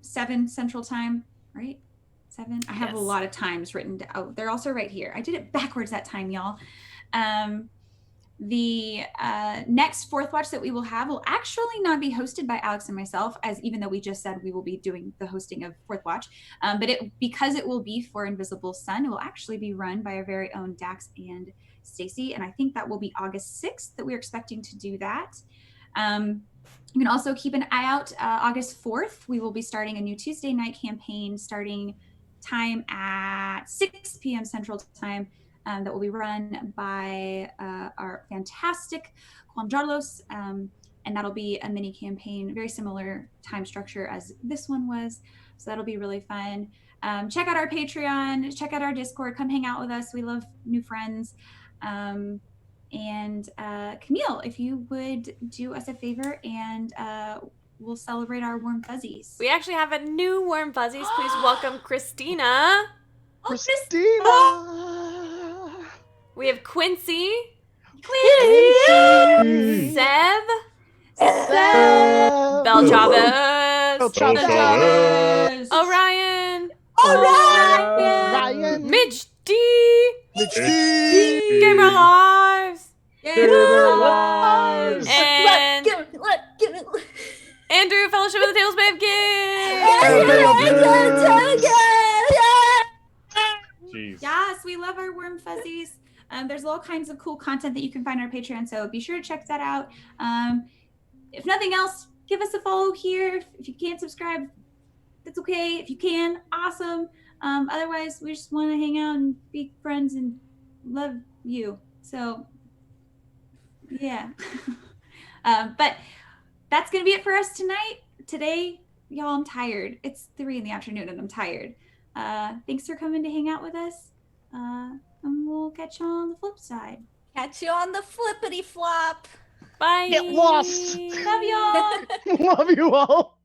7 Central Time, right? 7? I have a lot of times written down. Oh, they're also right here. I did it backwards that time, y'all. The next Fourth Watch that we will have will actually not be hosted by Alex and myself, as even though we just said we will be doing the hosting of Fourth Watch. But because it will be for Invisible Sun, it will actually be run by our very own Dax and Stacy. And I think that will be August 6th that we're expecting to do that. You can also keep an eye out. August 4th, we will be starting a new Tuesday night campaign starting time at 6 p.m. Central Time. That will be run by our fantastic Juan Carlos, and that'll be a mini campaign, very similar time structure as this one was. So that'll be really fun. Check out our Patreon, check out our Discord, come hang out with us. We love new friends. And Camille, if you would do us a favor and we'll celebrate our warm fuzzies. We actually have a new warm fuzzies. Please welcome Christina. Christina! We have Quincy. Quincy! Seb. Seb! Belchavez. Orion! Orion. Mitch D. Gamer Lives. And Andrew, Fellowship of the Tailspin Kids. Yes, we love our warm fuzzies. There's all kinds of cool content that you can find on our Patreon, so be sure to check that out. If nothing else, give us a follow here. If you can't subscribe, that's okay. If you can, awesome. Otherwise, we just want to hang out and be friends and love you. So, yeah. But that's going to be it for us tonight. Today, y'all, I'm tired. It's 3 p.m. and I'm tired. Thanks for coming to hang out with us. And we'll catch you on the flip side. Catch you on the flippity flop. Bye. Get lost. Love y'all. Love you all.